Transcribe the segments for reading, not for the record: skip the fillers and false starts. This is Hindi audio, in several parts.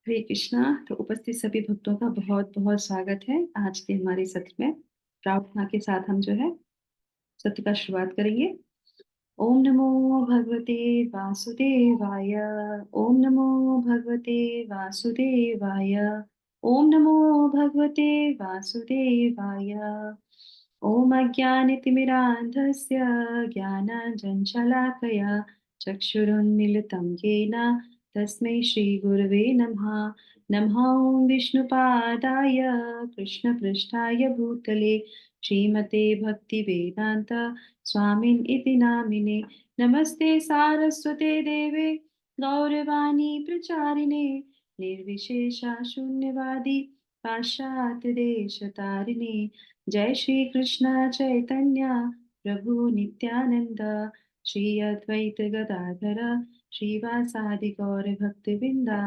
हरे कृष्णा। तो उपस्थित सभी भक्तों का बहुत बहुत स्वागत है आज के हमारे सत्र में। प्रार्थना के साथ हम जो है सत्र का शुरुआत करेंगे। ओम नमो भगवते वासुदेवाय। ओम नमो भगवते वासुदेवाय। ओम नमो भगवते वासुदेवाय। ओम अज्ञानतिमिरान्धस्य ज्ञानाञ्जनशलाकया चक्षुरुन्मीलितं येन तस्मै श्रीगुरवे नमः। नमः ॐ विष्णुपादाय कृष्णपृष्ठाय भूतले श्रीमते भक्तिवेदान्त स्वामिन् इति नामिने। नमस्ते सारस्वते देवे गौरवाणी प्रचारिणे निर्विशेषा शून्यवादी पाश्चात्य देश तारिणे। जय श्री कृष्ण चैतन्य प्रभु नित्यानंद श्री अद्वैत गदाधर श्रीवासादि गौर भक्तवृंदा।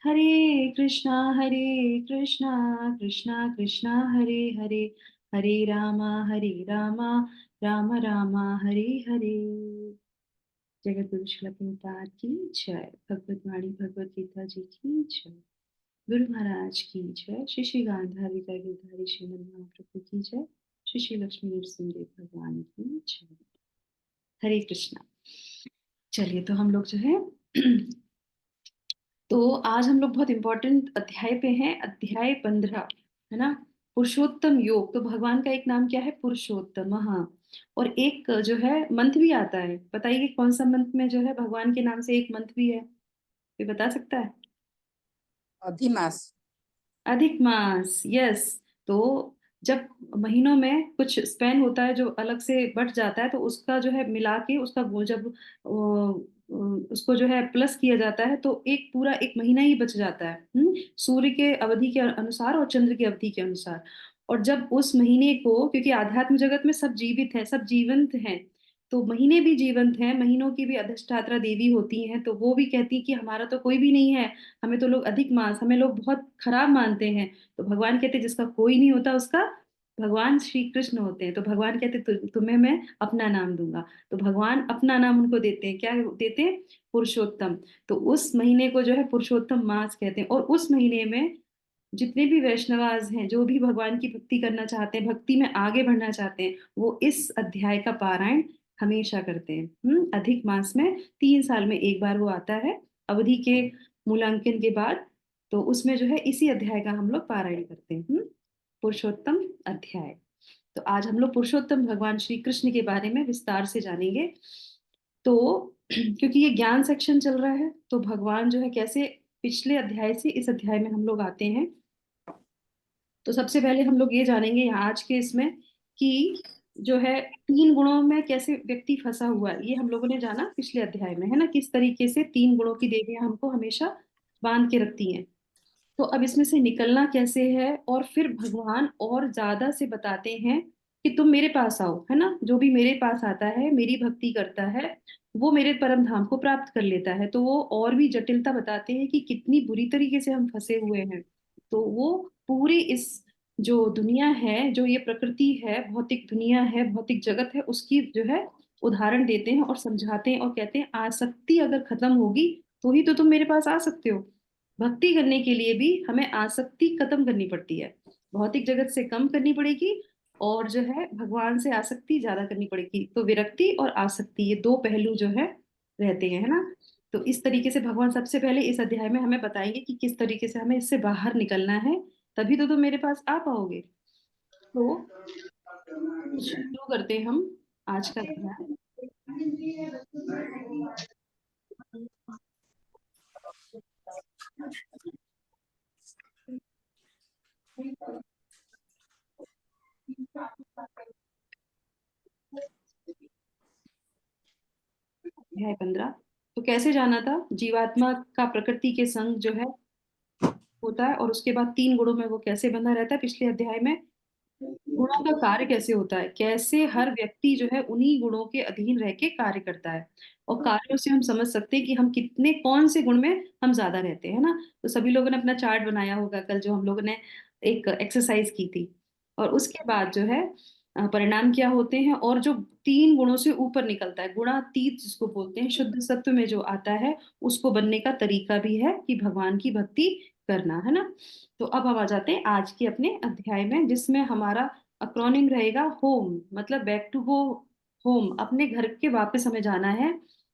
हरे कृष्णा कृष्णा कृष्णा हरे हरे, हरे रामा राम राम हरे हरे। जगत गुरु श्रील प्रभुपाद की जय। भगवत वाणी भगवत गीता जी की जय। गुरु महाराज की जय। श्री श्री गांधारी का गिरधारी श्रीमद महाप्रभु की जय। श्री श्री लक्ष्मी नरसिंह देव भगवान की जय। हरे कृष्णा। चलिए तो हम लोग जो है तो आज हम लोग बहुत इंपॉर्टेंट अध्याय पे हैं, अध्याय 15, है ना। पुरुषोत्तम योग। तो भगवान का एक नाम क्या है? पुरुषोत्तम। हाँ। और एक जो है मंत्र भी आता है। बताइए कौन सा मंत्र में जो है भगवान के नाम से एक मंत्र भी है? कोई बता सकता है? अधिमास। अधिक मास, यस। तो जब महीनों में कुछ स्पेन होता है जो अलग से बढ़ जाता है, तो उसका जो है मिला के उसका जब उसको जो है प्लस किया जाता है तो एक पूरा एक महीना ही बच जाता है। सूर्य के अवधि के अनुसार और चंद्र की अवधि के अनुसार। और जब उस महीने को, क्योंकि आध्यात्म जगत में सब जीवित है, सब जीवंत हैं, तो महीने भी जीवंत हैं, महीनों की भी अधिष्ठात्रा देवी होती हैं, तो वो भी कहती कि हमारा तो कोई भी नहीं है, हमें तो लोग अधिक मास, हमें लोग बहुत खराब मानते हैं। तो भगवान कहते जिसका कोई नहीं होता उसका भगवान श्री कृष्ण होते हैं। तो भगवान कहते तुम्हें मैं अपना नाम दूंगा। तो भगवान अपना नाम उनको देते हैं। क्या देते हैं? पुरुषोत्तम। तो उस महीने को जो है पुरुषोत्तम मास कहते हैं। और उस महीने में जितने भी वैष्णवाज हैं, जो भी भगवान की भक्ति करना चाहते हैं, भक्ति में आगे बढ़ना चाहते हैं, वो इस अध्याय का पारायण हमेशा करते हैं। अधिक मास में 3 साल में एक बार वो आता है, अवधि के मूल्यांकन के बाद। तो उसमें जो है इसी अध्याय का हम लोग पारायण करते हैं। पुरुषोत्तम अध्याय। तो आज हम लोग पुरुषोत्तम भगवान श्री कृष्ण के बारे में विस्तार से जानेंगे। तो क्योंकि ये ज्ञान सेक्शन चल रहा है, तो भगवान जो है कैसे पिछले अध्याय से इस अध्याय में हम लोग आते हैं। तो सबसे पहले हम लोग ये जानेंगे यहाँ आज के इसमें कि जो है 3 गुणों में कैसे व्यक्ति फंसा हुआ है। ये हम लोगों ने जाना पिछले अध्याय में, है ना, किस तरीके से 3 गुणों की देवियां हमको हमेशा बांध के रखती हैं। तो अब इसमें से निकलना कैसे है, और फिर भगवान और ज्यादा से बताते हैं कि तुम मेरे पास आओ, है ना। जो भी मेरे पास आता है, मेरी भक्ति करता है, वो मेरे परम धाम को प्राप्त कर लेता है। तो वो और भी जटिलता बताते हैं कि कितनी बुरी तरीके से हम फंसे हुए हैं। तो वो पूरी इस जो दुनिया है, जो ये प्रकृति है, भौतिक दुनिया है, भौतिक जगत है, उसकी जो है उदाहरण देते हैं और समझाते हैं और कहते हैं आसक्ति अगर खत्म होगी तो ही तो तुम मेरे पास आ सकते हो। भक्ति करने के लिए भी हमें आसक्ति खत्म करनी पड़ती है, भौतिक जगत से कम करनी पड़ेगी, और जो है भगवान से आसक्ति ज्यादा करनी पड़ेगी। तो विरक्ति और आसक्ति ये 2 पहलू जो है रहते हैं, है ना। तो इस तरीके से भगवान सबसे पहले इस अध्याय में हमें बताएंगे कि किस तरीके से हमें इससे बाहर निकलना है, तभी तो तुम मेरे पास आ पाओगे। तो शुरू करते हैं हम आज का अध्याय। अध्याय 15। तो कैसे जाना था? जीवात्मा का प्रकृति के संग जो है होता है, और उसके बाद 3 गुणों में वो कैसे बंधा रहता है पिछले अध्याय में। गुणों का कार्य कैसे होता है, कैसे हर व्यक्ति जो है उन्हीं गुणों के अधीन रह के कार्य करता है। और कार्यों से हम समझ सकते हैं कि हम कितने, कौन से गुण में हम ज्यादा रहते हैं ना। तो सभी लोगों ने अपना चार्ट बनाया होगा कल जो हम लोगों ने एक एक्सरसाइज की थी। और उसके बाद जो है परिणाम क्या होते हैं, और जो 3 गुणों से ऊपर निकलता है, गुणातीत जिसको बोलते हैं, शुद्ध सत्व में जो आता है, उसको बनने का तरीका भी है कि भगवान की भक्ति करना, है ना। तो अब हम आ जाते हैं आज के अपने अध्याय में, जिसमें हमारा अक्रोनिम रहेगा होम, मतलब बैक टू गो होम, अपने घर के वापस हमें जाना है,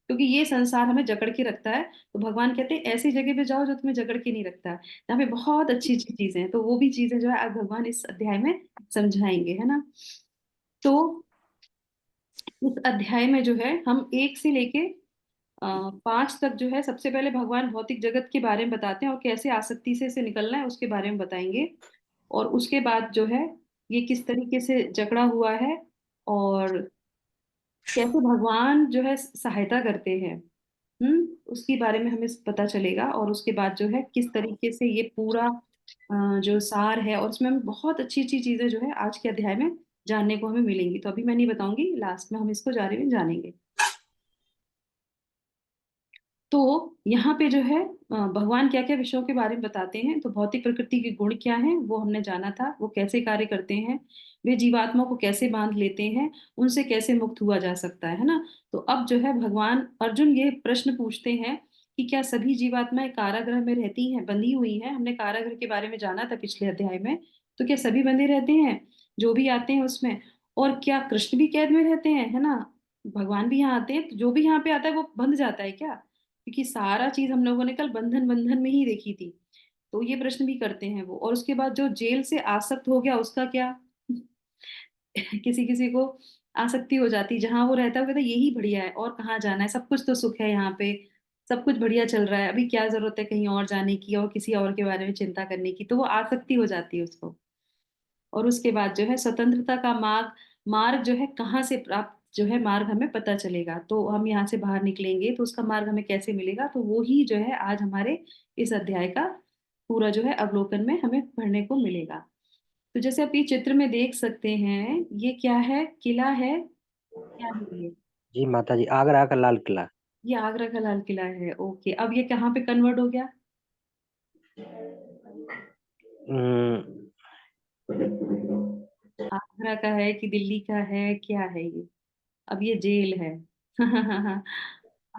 क्योंकि ये संसार हमें जकड़ के रखता है। तो भगवान कहते हैं ऐसी जगह पे जाओ जो तुम्हें जकड़ के नहीं रखता है, जहाँ पे बहुत अच्छी अच्छी चीजें हैं। तो वो भी चीजें जो है आज भगवान इस अध्याय में समझाएंगे, है ना। तो इस अध्याय में जो है हम 1 से लेके 5 तक जो है, सबसे पहले भगवान भौतिक जगत के बारे में बताते हैं और कैसे आसक्ति से इसे निकलना है उसके बारे में बताएंगे। और उसके बाद जो है ये किस तरीके से जकड़ा हुआ है, और कैसे भगवान जो है सहायता करते हैं, उसके बारे में हमें पता चलेगा। और उसके बाद जो है किस तरीके से ये पूरा जो सार है, और उसमें हमें बहुत अच्छी अच्छी चीजें जो है आज के अध्याय में जानने को हमें मिलेंगी। तो अभी मैं नहीं बताऊंगी, लास्ट में हम इसको जारी में जानेंगे। तो यहाँ पे जो है भगवान क्या क्या विषयों के बारे में बताते हैं। तो भौतिक प्रकृति के गुण क्या हैं वो हमने जाना था, वो कैसे कार्य करते हैं, वे जीवात्मा को कैसे बांध लेते हैं, उनसे कैसे मुक्त हुआ जा सकता है ना। तो अब जो है भगवान अर्जुन ये प्रश्न पूछते हैं कि क्या सभी जीवात्माएं कारागृह में रहती हैं, बंधी हुई हैं। हमने कारागृह के बारे में जाना था पिछले अध्याय में। तो क्या सभी बंधे रहते हैं जो भी आते हैं उसमें, और क्या कृष्ण भी कैद में रहते हैं, है ना। भगवान भी यहाँ आते हैं, तो जो भी यहाँ पे आता है वो बंध जाता है क्या, क्योंकि सारा चीज हम लोगों ने कल बंधन बंधन में ही देखी थी। तो ये प्रश्न भी करते हैं वो। और उसके बाद जो जेल से आसक्त हो गया उसका क्या किसी किसी को आसक्ति हो जाती, जहां वो रहता है वो कहता है यही बढ़िया है, और कहाँ जाना है, सब कुछ तो सुख है यहाँ पे, सब कुछ बढ़िया चल रहा है, अभी क्या जरूरत है कहीं और जाने की और किसी और के बारे में चिंता करने की। तो वो आसक्ति हो जाती है उसको। और उसके बाद जो है स्वतंत्रता का मार्ग, मार्ग जो है कहाँ से प्राप्त, जो है मार्ग हमें पता चलेगा। तो हम यहाँ से बाहर निकलेंगे तो उसका मार्ग हमें कैसे मिलेगा, तो वो ही जो है आज हमारे इस अध्याय का पूरा जो है अवलोकन में हमें पढ़ने को मिलेगा। तो जैसे आप ये चित्र में देख सकते हैं, ये क्या है, किला है, क्या है जी माता जी, आगरा का लाल किला। ये आगरा का लाल किला है। ओके, अब ये कहाँ पे कन्वर्ट हो गया, हम्म, आगरा का है कि दिल्ली का है, क्या है ये, अब ये जेल है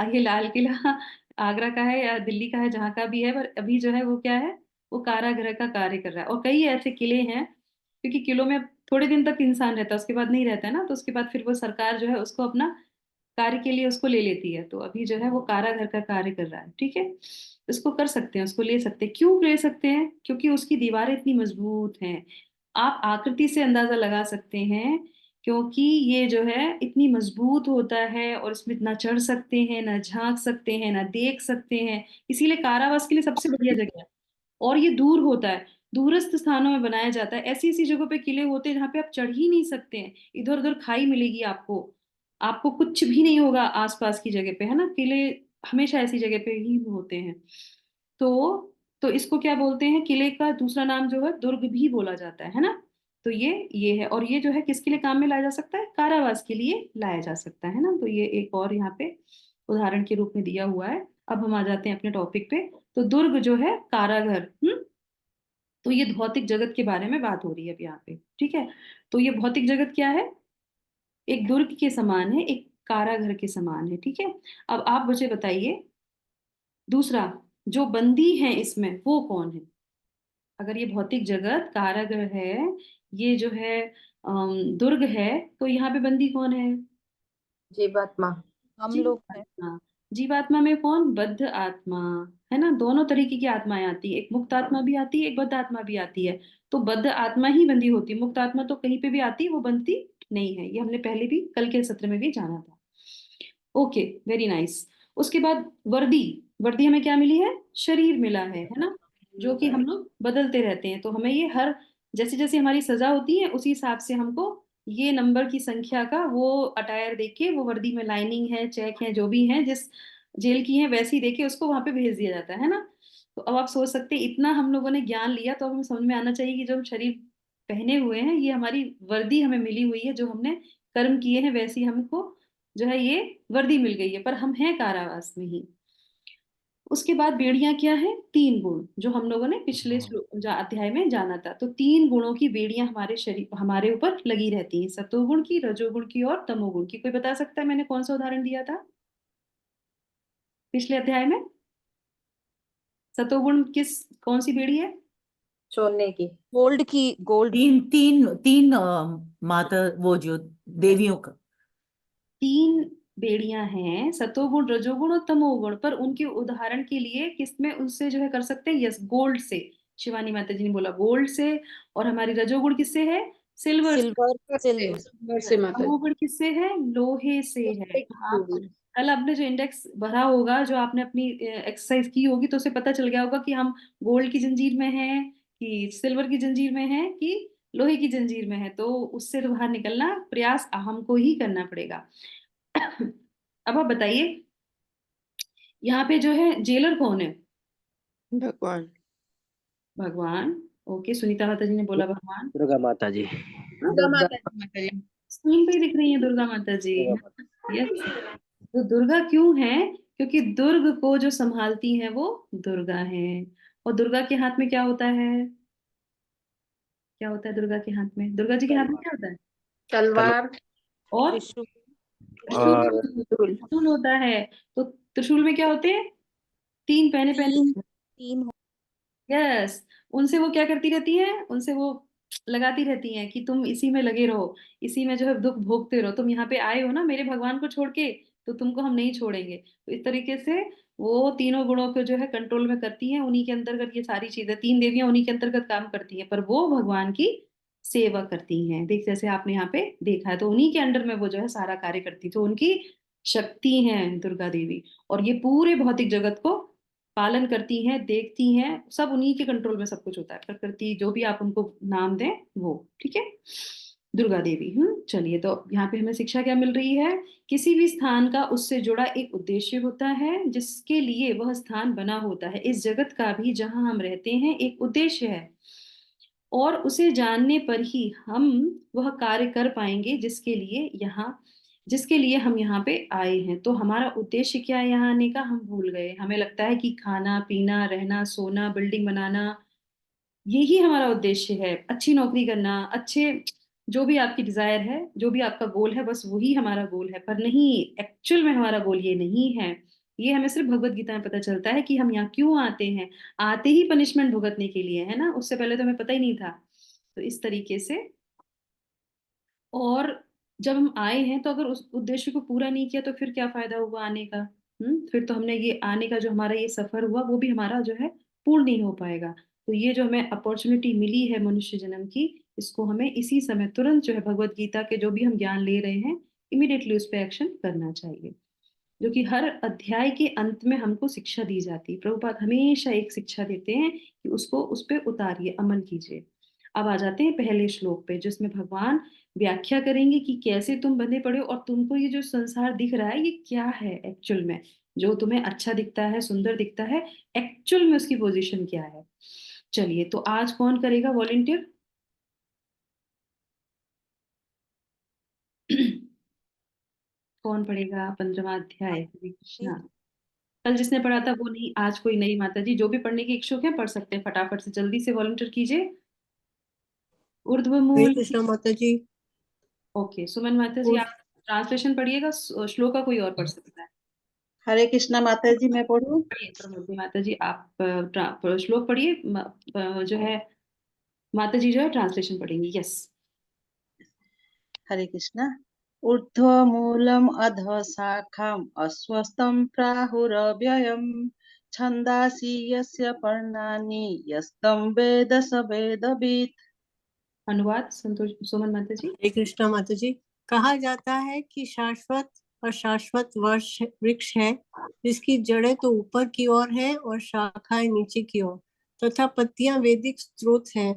ये लाल किला आगरा का है या दिल्ली का है, जहाँ का भी है, पर अभी जो है वो क्या है, वो कारागृह का कार्य कर रहा है। और कई ऐसे किले हैं, क्योंकि किलों में थोड़े दिन तक इंसान रहता है, उसके बाद नहीं रहता है ना, तो उसके बाद फिर वो सरकार जो है उसको अपना कार्य के लिए उसको ले लेती है। तो अभी जो है वो कारागृह का कार्य कर रहा है, ठीक है। इसको कर सकते हैं, उसको ले सकते हैं। क्यों ले सकते हैं, क्योंकि उसकी दीवारें इतनी मजबूत हैं। आप आकृति से अंदाजा लगा सकते हैं, क्योंकि ये जो है इतनी मजबूत होता है, और इसमें ना चढ़ सकते हैं, ना झांक सकते हैं, ना देख सकते हैं। इसीलिए कारावास के लिए सबसे बढ़िया जगह है। और ये दूर होता है, दूरस्थ स्थानों में बनाया जाता है। ऐसी ऐसी जगहों पे किले होते हैं जहाँ पे आप चढ़ ही नहीं सकते हैं, इधर उधर खाई मिलेगी आपको, आपको कुछ भी नहीं होगा आसपास की जगह पे, है ना। किले हमेशा ऐसी जगह पे ही होते हैं। तो तो इसको क्या बोलते हैं, किले का दूसरा नाम जो है दुर्ग भी बोला जाता है ना। तो ये है, और ये जो है किसके लिए काम में लाया जा सकता है, कारावास के लिए लाया जा सकता है ना। तो ये एक और यहाँ पे उदाहरण के रूप में दिया हुआ है। अब हम आ जाते हैं अपने टॉपिक पे। तो दुर्ग जो है कारागर, तो ये भौतिक जगत के बारे में बात हो रही है अब यहाँ पे, ठीक है। तो ये भौतिक जगत क्या है, एक दुर्ग के समान है, एक कारागर के समान है, ठीक है। अब आप मुझे बताइए, दूसरा जो बंदी है इसमें वो कौन है। अगर ये भौतिक जगत कारागर है, ये जो है दुर्ग है, तो यहाँ पे बंदी कौन है, जीवात्मा हम लोग हैं। जीवात्मा। जीवात्मा में कौन, बद्ध आत्मा, है ना। दोनों तरीके की आत्माएं आती है, एक मुक्त आत्मा भी आती है, एक बद्ध आत्मा भी आती है। तो बद्ध आत्मा ही बंदी होती है, मुक्त आत्मा तो कहीं पे भी आती है, वो बंधती नहीं है। ये हमने पहले भी कल के सत्र में भी जाना था। Okay, very nice. उसके बाद वर्दी, वर्दी हमें क्या मिली है, शरीर मिला है ना, जो कि हम लोग बदलते रहते हैं। तो हमें ये हर, जैसे जैसे हमारी सजा होती है उसी हिसाब से हमको ये नंबर की संख्या का वो अटायर देके, वो वर्दी में लाइनिंग है, चेक है, जो भी है, जिस जेल की है वैसी देके उसको वहां पे भेज दिया जाता है ना। तो अब आप सोच सकते हैं, इतना हम लोगों ने ज्ञान लिया तो अब हमें समझ में आना चाहिए कि जो हम शरीर पहने हुए हैं, ये हमारी वर्दी हमें मिली हुई है, जो हमने कर्म किए हैं वैसी हमको जो है ये वर्दी मिल गई है, पर हम हैं कारावास में ही। उसके बाद बेड़ियां क्या है? 3 गुण, जो हम लोगों ने पिछले अध्याय में जाना था। तो 3 गुणों की बेड़ियां हमारे शरीर हमारे ऊपर लगी रहती हैं, सतोगुण की, रजोगुण की और तमोगुण की। कोई बता सकता है मैंने कौन सा उदाहरण दिया था पिछले अध्याय में? सतोगुण कौन सी बेड़ी है? सोने की। गोल्ड। तीन तीन तीन माता, वो जो देवियों का 3 बेड़ियां हैं, सतोगुण, रजोगुण और तमोगुण। पर उनके उदाहरण के लिए किसमें उससे जो है कर सकते हैं? यस, गोल्ड से। शिवानी माता जी ने बोला गोल्ड से। और हमारी रजोगुण किससे है? सिल्वर से। सिल्वर। से माता जी। तमोगुण किससे है? लोहे से है। एक तो आप बेड़ी। कल आपने जो इंडेक्स भरा होगा, जो आपने अपनी एक्सरसाइज की होगी, तो उसे पता चल गया होगा कि हम गोल्ड की जंजीर में हैं, कि सिल्वर की जंजीर में हैं, कि लोहे की जंजीर में है। तो उससे तो बाहर निकलना प्रयास हमको ही करना पड़ेगा। अब आप बताइए, यहाँ पे जो है जेलर कौन है? भगवान। भगवान। ओके, सुनीता माता जी ने बोला भगवान। दुर्गा माता जी। दुर्गा माता जी, माता जी। स्क्रीन पे ही दिख रही है दुर्गा माता जी। दुर्गा माता। यस। तो दुर्गा क्यों है? क्योंकि दुर्ग को जो संभालती हैं वो दुर्गा हैं। और दुर्गा के हाथ में क्या होता है? क्या होता है दुर्गा के हाथ में? दुर्गा जी के हाथ में तलवार। क्या होता है? तलवार। और त्रिशूल। त्रिशूल। और त्रिशूल होता है। तो त्रिशूल में क्या होते हैं? 3 पहने तीन पहने। तीन यस। उनसे वो क्या करती रहती हैं? उनसे वो लगाती रहती हैं कि तुम इसी में लगे रहो, इसी में जो है दुख भोगते रहो। तुम यहाँ पे आए हो ना मेरे भगवान को छोड़ के, तो तुमको हम नहीं छोड़ेंगे। तो इस तरीके से वो तीनों गुणों को जो है कंट्रोल में करती हैं। उन्हीं के अंतर्गत ये सारी चीजें, 3 देवियां उन्हीं के अंतर्गत काम करती हैं, पर वो भगवान की सेवा करती हैं। देख, जैसे आपने यहाँ पे देखा है, तो उन्हीं के अंडर में वो जो है सारा कार्य करती, तो उनकी शक्ति है दुर्गा देवी। और ये पूरे भौतिक जगत को पालन करती हैं, देखती हैं, सब उन्हीं के कंट्रोल में सब कुछ होता है। प्रकृति, जो भी आप उनको नाम दें वो। ठीक है, दुर्गा देवी। चलिए, तो यहाँ पे हमें शिक्षा क्या मिल रही है? किसी भी स्थान का उससे जुड़ा एक उद्देश्य होता है, जिसके लिए वह स्थान बना होता है। इस जगत का भी, जहाँ हम रहते हैं, एक उद्देश्य है, और उसे जानने पर ही हम वह कार्य कर पाएंगे जिसके लिए हम यहाँ पे आए हैं। तो हमारा उद्देश्य क्या है यहाँ आने का? हम भूल गए। हमें लगता है कि खाना पीना, रहना, सोना, बिल्डिंग बनाना, यही हमारा उद्देश्य है। अच्छी नौकरी करना, अच्छे, जो भी आपकी डिजायर है, जो भी आपका गोल है, बस वही हमारा गोल है। पर नहीं, एक्चुअल में हमारा गोल ये नहीं है। ये हमें सिर्फ भगवत गीता में पता चलता है कि हम यहाँ क्यों आते हैं। आते ही पनिशमेंट भुगतने के लिए, है ना? उससे पहले तो हमें पता ही नहीं था। तो इस तरीके से, और जब हम आए हैं, तो अगर उस उद्देश्य को पूरा नहीं किया, तो फिर क्या फायदा हुआ आने का? फिर तो हमने ये आने का जो हमारा ये सफर हुआ, वो भी हमारा जो है पूर्ण नहीं हो पाएगा। तो ये जो हमें अपॉर्चुनिटी मिली है मनुष्य जन्म की, इसको हमें इसी समय तुरंत जो है भगवत गीता के जो भी हम ज्ञान ले रहे हैं, इमीडिएटली उस पर एक्शन करना चाहिए। जो कि हर अध्याय के अंत में हमको शिक्षा दी जाती है। प्रभुपाद हमेशा एक शिक्षा देते हैं कि उसको उस पे उतारिए, अमल कीजिए। अब आ जाते हैं पहले श्लोक पे, जिसमें भगवान व्याख्या करेंगे कि कैसे तुम बंधे पड़े हो, और तुमको ये जो संसार दिख रहा है, ये क्या है एक्चुअल में। जो तुम्हें अच्छा दिखता है, सुंदर दिखता है, एक्चुअल में उसकी पोजीशन क्या है? चलिए, तो आज कौन करेगा वॉलेंटियर? कौन पढ़ेगा 15वां अध्याय? हरे कृष्णा। कल जिसने पढ़ा था वो नहीं, आज कोई नई। माता जी, जो भी पढ़ने के इच्छुक हैं पढ़ सकते हैं, फटाफट से जल्दी से वॉलंटियर कीजिए। ऊर्ध्व हरे मूल। कृष्णा माता जी। ओके, सुमन माता जी, उर- आप ट्रांसलेशन पढ़िएगा, श्लोक का कोई और पढ़ सकता है। हरे कृष्णा माता जी, मैं पढ़ूं? पढ़िए प्रमोदी माता जी, आप श्लोक पढ़िए। जो है माता जी जो है ट्रांसलेशन पढ़ेंगी। यस। हरे कृष्णा। ऊर्ध्वमूलम् अधः शाखाम् अस्वस्थं प्राहुरव्ययम् छन्दांसि यस्य पर्णानि यस्तं वेद स वेदवित्। अनुवाद संतोष सुमन माता जी। हरे कृष्णा माता जी। कहा जाता है कि शाश्वत और शाश्वत वर्ष वृक्ष है, जिसकी जड़ें तो ऊपर की ओर है और शाखाएं नीचे की ओर, तथा पत्तियां वैदिक स्रोत है।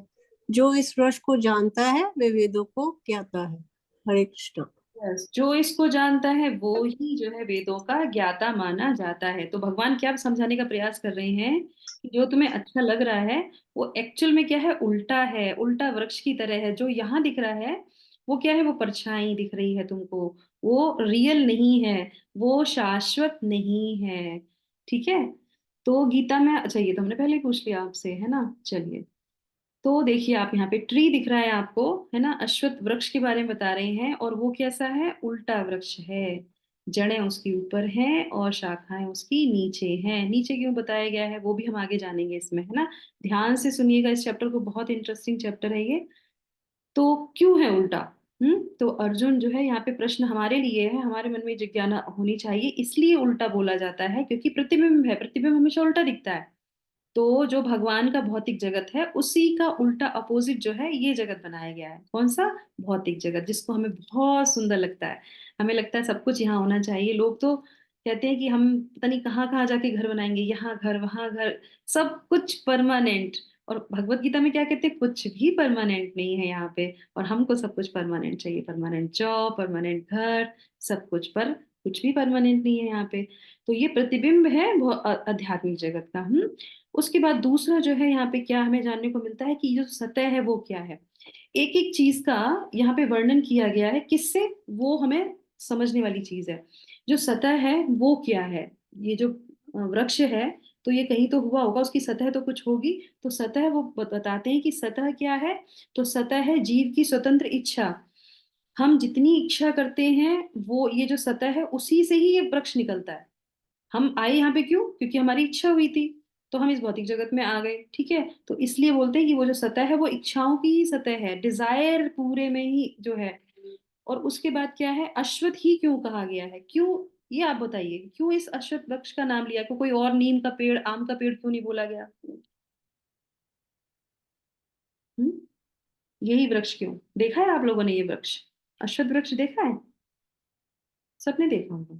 जो इस वृक्ष को जानता है वे वेदों को ज्ञाता है। हरे कृष्णा। यस, जो इसको जानता है वो ही जो है वेदों का ज्ञाता माना जाता है। तो भगवान क्या समझाने का प्रयास कर रहे हैं कि जो तुम्हें अच्छा लग रहा है, वो एक्चुअल में क्या है? उल्टा है, उल्टा वृक्ष की तरह है। जो यहाँ दिख रहा है वो क्या है? वो परछाई दिख रही है तुमको, वो रियल नहीं है, वो शाश्वत नहीं है। ठीक है? तो गीता में, अच्छा ये तो हमने पहले ही पूछ लिया आपसे, है ना। चलिए, तो देखिए आप यहाँ पे ट्री दिख रहा है आपको, है ना। अश्वत्थ वृक्ष के बारे में बता रहे हैं, और वो कैसा है, उल्टा वृक्ष है। जड़ें उसके ऊपर हैं और शाखाएं उसकी नीचे हैं। नीचे क्यों बताया गया है वो भी हम आगे जानेंगे इसमें, है ना। ध्यान से सुनिएगा इस चैप्टर को, बहुत इंटरेस्टिंग चैप्टर है ये। तो क्यों है उल्टा? तो अर्जुन जो है यहाँ पे प्रश्न हमारे लिए है, हमारे मन में जिज्ञासा होनी चाहिए, इसलिए उल्टा बोला जाता है क्योंकि प्रतिबिंब है, प्रतिबिंब हमेशा उल्टा दिखता है। तो जो भगवान का भौतिक जगत है उसी का उल्टा अपोजिट जो है ये जगत बनाया गया है। कौन सा? भौतिक जगत, जिसको हमें बहुत सुंदर लगता है। हमें लगता है सब कुछ यहाँ होना चाहिए। लोग तो कहते हैं कि हम पता नहीं कहाँ कहाँ जाके घर बनाएंगे, यहाँ घर वहां घर, सब कुछ परमानेंट। और भगवत गीता में क्या कहते हैं, कुछ भी परमानेंट नहीं है यहाँ पे। और हमको सब कुछ परमानेंट चाहिए, परमानेंट जॉब, परमानेंट घर, सब कुछ। पर कुछ भी परमानेंट नहीं है यहाँ पे। तो ये प्रतिबिंब है आध्यात्मिक जगत का। उसके बाद दूसरा जो है यहाँ पे क्या हमें जानने को मिलता है कि जो सतह है वो क्या है। एक एक चीज का यहाँ पे वर्णन किया गया है, किससे, वो हमें समझने वाली चीज है। जो सतह है वो क्या है, ये जो वृक्ष है, तो ये कहीं तो हुआ होगा, उसकी सतह तो कुछ होगी। तो सतह वो बताते हैं कि सतह क्या है। तो सतह है जीव की स्वतंत्र इच्छा। हम जितनी इच्छा करते हैं, वो ये जो सतह है उसी से ही ये वृक्ष निकलता है। हम आए यहाँ पे क्यों? क्योंकि हमारी इच्छा हुई थी, तो हम इस भौतिक जगत में आ गए, ठीक है। तो इसलिए बोलते हैं कि वो जो सतह है वो इच्छाओं की ही सतह है, डिजायर पूरे में ही जो है। और उसके बाद क्या है, अश्वत्थ ही क्यों कहा गया है, क्यों, ये आप बताइए, क्यों इस अश्वत्थ वृक्ष का नाम लिया, कोई और नीम का पेड़, आम का पेड़ क्यों नहीं बोला गया? हम्म यही वृक्ष क्यों? देखा है आप लोगों ने ये वृक्ष, अश्वत्थ वृक्ष देखा है? सबने देखा होगा,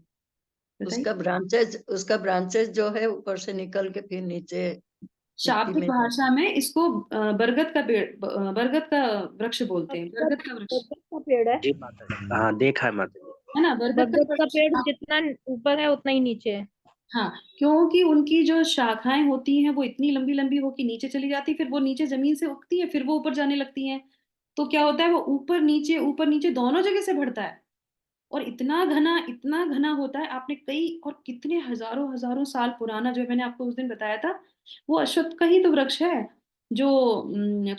बताइए। उसका ब्रांचेस जो है ऊपर से निकल के फिर नीचे मिट्टी शाब्दिक में जाता भाषा में इसको बरगद का पेड़, बरगद का वृक्ष बोलते हैं, बरगद का वृक्ष, बरगद का पेड़ है। जी माता जी, हाँ देखा है माता जी। है ना, बरगद का बरगद का वृक्ष। पेड़ जितना ऊपर है उतना ही नीचे है। हाँ, क्योंकि उनकी जो शाखाएं होती हैं वो इतनी लंबी लंबी होकर नीचे चली जाती, फिर वो नीचे जमीन से उगती है, फिर वो ऊपर जाने लगती हैं। तो क्या होता है, वो ऊपर नीचे दोनों जगह से बढ़ता है। और इतना घना होता है। आपने कई और कितने हजारों हजारों साल पुराना, जो मैंने आपको उस दिन बताया था, वो अश्वत्थ का ही तो वृक्ष है, जो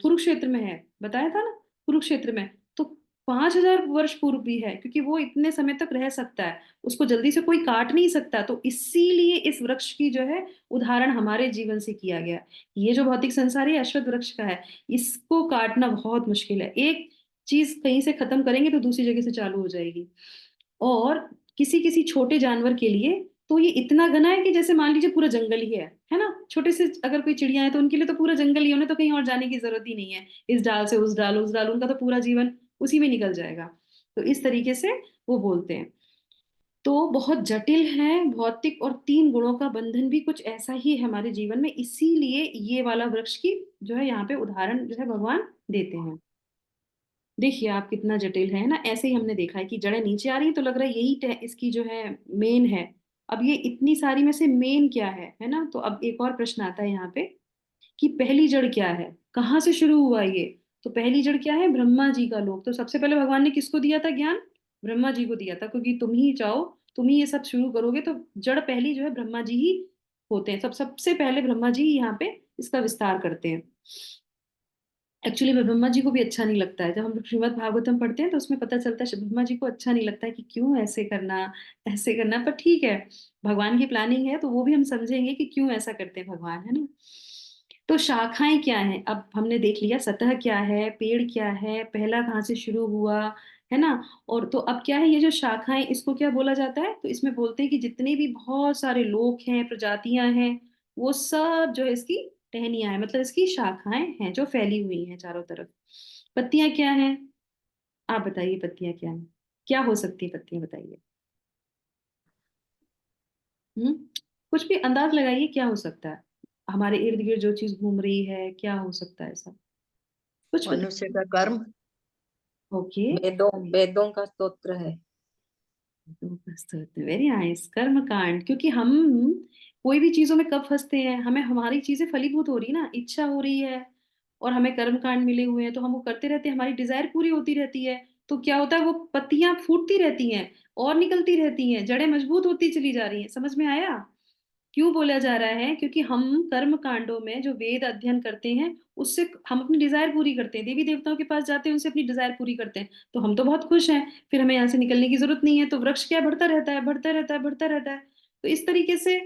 कुरुक्षेत्र में है, बताया था ना, कुरुक्षेत्र में। तो 5,000 वर्ष पूर्व भी है, क्योंकि वो इतने समय तक रह सकता है, उसको जल्दी से कोई काट नहीं सकता। तो इसीलिए इस वृक्ष की जो है उदाहरण हमारे जीवन से किया गया। ये जो भौतिक संसार है अश्वत्थ वृक्ष का है, इसको काटना बहुत मुश्किल है। एक चीज कहीं से खत्म करेंगे तो दूसरी जगह से चालू हो जाएगी। और किसी किसी छोटे जानवर के लिए तो ये इतना घना है कि जैसे मान लीजिए पूरा जंगल ही है ना। छोटे से अगर कोई चिड़िया है तो उनके लिए तो पूरा जंगल ही है, उन्हें तो कहीं और जाने की जरूरत ही नहीं है, इस डाल से उस डाल, उनका तो पूरा जीवन उसी में निकल जाएगा। तो इस तरीके से वो बोलते हैं। तो बहुत जटिल है भौतिक और 3 गुणों का बंधन भी कुछ ऐसा ही है हमारे जीवन में, इसीलिए ये वाला वृक्ष की जो है यहाँ पे उदाहरण जो है भगवान देते हैं। देखिए आप कितना जटिल है ना। ऐसे ही हमने देखा है कि जड़ें नीचे आ रही हैं, तो लग रहा है यही इसकी जो है मेन है। अब ये इतनी सारी में से मेन क्या है ना। तो अब एक और प्रश्न आता है यहाँ पे कि पहली जड़ क्या है, कहाँ से शुरू हुआ ये। तो पहली जड़ क्या है, ब्रह्मा जी का लोक। तो सबसे पहले भगवान ने किसको दिया था ज्ञान? ब्रह्मा जी को दिया था, क्योंकि तुम ही चाहो, तुम ही ये सब शुरू करोगे। तो जड़ पहली जो है ब्रह्मा जी ही होते हैं, सबसे पहले ब्रह्मा जी ही यहाँ पे इसका विस्तार करते हैं। एक्चुअली में ब्रह्मा जी को भी अच्छा नहीं लगता है, जब हम श्रीमद् भागवतम पढ़ते हैं तो उसमें पता चलता है ब्रह्मा जी को अच्छा नहीं लगता है कि क्यों ऐसे करना। पर ठीक है, भगवान की प्लानिंग है, तो वो भी हम समझेंगे कि क्यों ऐसा करते हैं भगवान, है ना। तो शाखाएं क्या हैं, अब हमने देख लिया सतह क्या है, पेड़ क्या है, पहला कहाँ से शुरू हुआ, है ना। और तो अब क्या है, ये जो शाखाएं, इसको क्या बोला जाता है, तो इसमें बोलते हैं कि जितने भी बहुत सारे लोक हैं, प्रजातियां हैं, वो सब जो है इसकी टहनियां हैं, मतलब इसकी शाखाएं हैं जो फैली हुई हैं चारों तरफ। पत्तियां क्या हैं, आप बताइए, पत्तियां क्या हैं, क्या हो सकती है पत्तियां, बताइए। हम्म कुछ भी अंदाज लगाइए, क्या हो सकता है, हमारे इर्द गिर्द जो चीज घूम रही है, क्या हो सकता है ऐसा, कुछ मनुष्य का कर्म, ओके। वेदों वेदों का स्तोत्र है। वेरी नाइस, कर्म कांड। क्योंकि हम कोई भी चीजों में कब फंसते हैं, हमें हमारी चीजें फलीभूत हो रही ना, इच्छा हो रही है, और हमें कर्म कांड मिले हुए हैं, तो हम वो करते रहते हैं, हमारी डिजायर पूरी होती रहती है। तो क्या होता है, वो पत्तियां फूटती रहती हैं और निकलती रहती हैं, जड़ें मजबूत होती चली जा रही हैं, समझ में आया। क्यों बोला जा रहा है? क्योंकि हम कर्म कांडों में जो वेद अध्ययन करते हैं उससे हम अपनी डिजायर पूरी करते हैं, देवी देवताओं के पास जाते हैं, उनसे अपनी डिजायर पूरी करते हैं, तो हम तो बहुत खुश हैं, फिर हमें यहाँ से निकलने की जरूरत नहीं है। तो वृक्ष क्या बढ़ता रहता है, बढ़ता रहता है, बढ़ता रहता है। तो इस तरीके से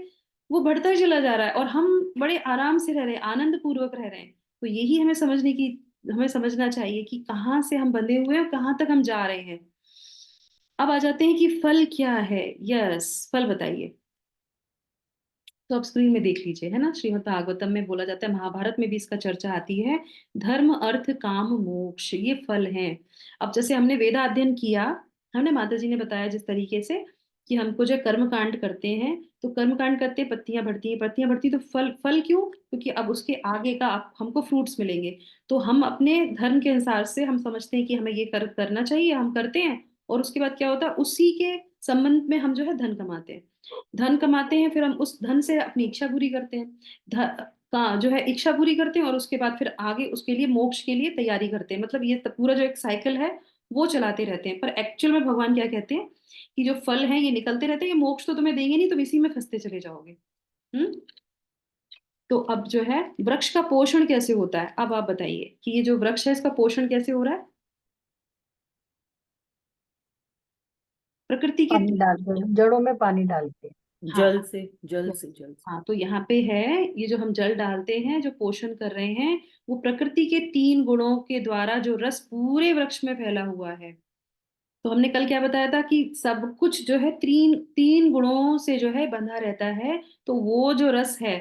वो बढ़ता ही चला जा रहा है और हम बड़े आराम से रह रहे हैं, आनंद पूर्वक रह रहे हैं। तो यही हमें समझना चाहिए कि कहाँ से हम बंधे हुए हैं और कहाँ तक हम जा रहे हैं। अब आ जाते हैं कि फल क्या है। यस, फल बताइए। तो आप स्क्रीन में देख लीजिए, है ना, श्रीमद् भागवतम में बोला जाता है, महाभारत में भी इसका चर्चा आती है। धर्म अर्थ काम मोक्ष, ये फल हैं। अब जैसे हमने वेदा अध्ययन किया, हमने माता जी ने बताया जिस तरीके से कि हमको जो कर्म कांड करते हैं, तो कर्म कांड करते पत्तियां बढ़ती हैं, पत्तियां बढ़ती तो फल, फल क्यों? क्योंकि अब उसके आगे का हमको फ्रूट्स मिलेंगे। तो हम अपने धर्म के अनुसार से हम समझते हैं कि हमें ये करना चाहिए, हम करते हैं, और उसके बाद क्या होता है, उसी के संबंध में हम जो है धन कमाते हैं। धन कमाते हैं, फिर हम उस धन से अपनी इच्छा पूरी करते हैं, का जो है इच्छा पूरी करते हैं, और उसके बाद फिर आगे उसके लिए मोक्ष के लिए तैयारी करते हैं। मतलब ये पूरा जो एक साइकिल है वो चलाते रहते हैं। पर एक्चुअल में भगवान क्या कहते हैं कि जो फल हैं ये निकलते रहते हैं, ये मोक्ष तो तुम्हें देंगे नहीं, तुम इसी में फंसते चले जाओगे। हम्म। तो अब जो है वृक्ष का पोषण कैसे होता है, अब आप बताइए कि ये जो वृक्ष है इसका पोषण कैसे हो रहा है? प्रकृति के, पानी डाल के, जड़ों में पानी डाल के। हाँ, जल से, जल से, जल से। हाँ, तो यहाँ पे है, ये जो हम जल डालते हैं, जो पोषण कर रहे हैं, वो प्रकृति के 3 गुणों के द्वारा जो रस पूरे वृक्ष में फैला हुआ है। तो हमने कल क्या बताया था कि सब कुछ जो है तीन तीन गुणों से जो है बंधा रहता है। तो वो जो रस है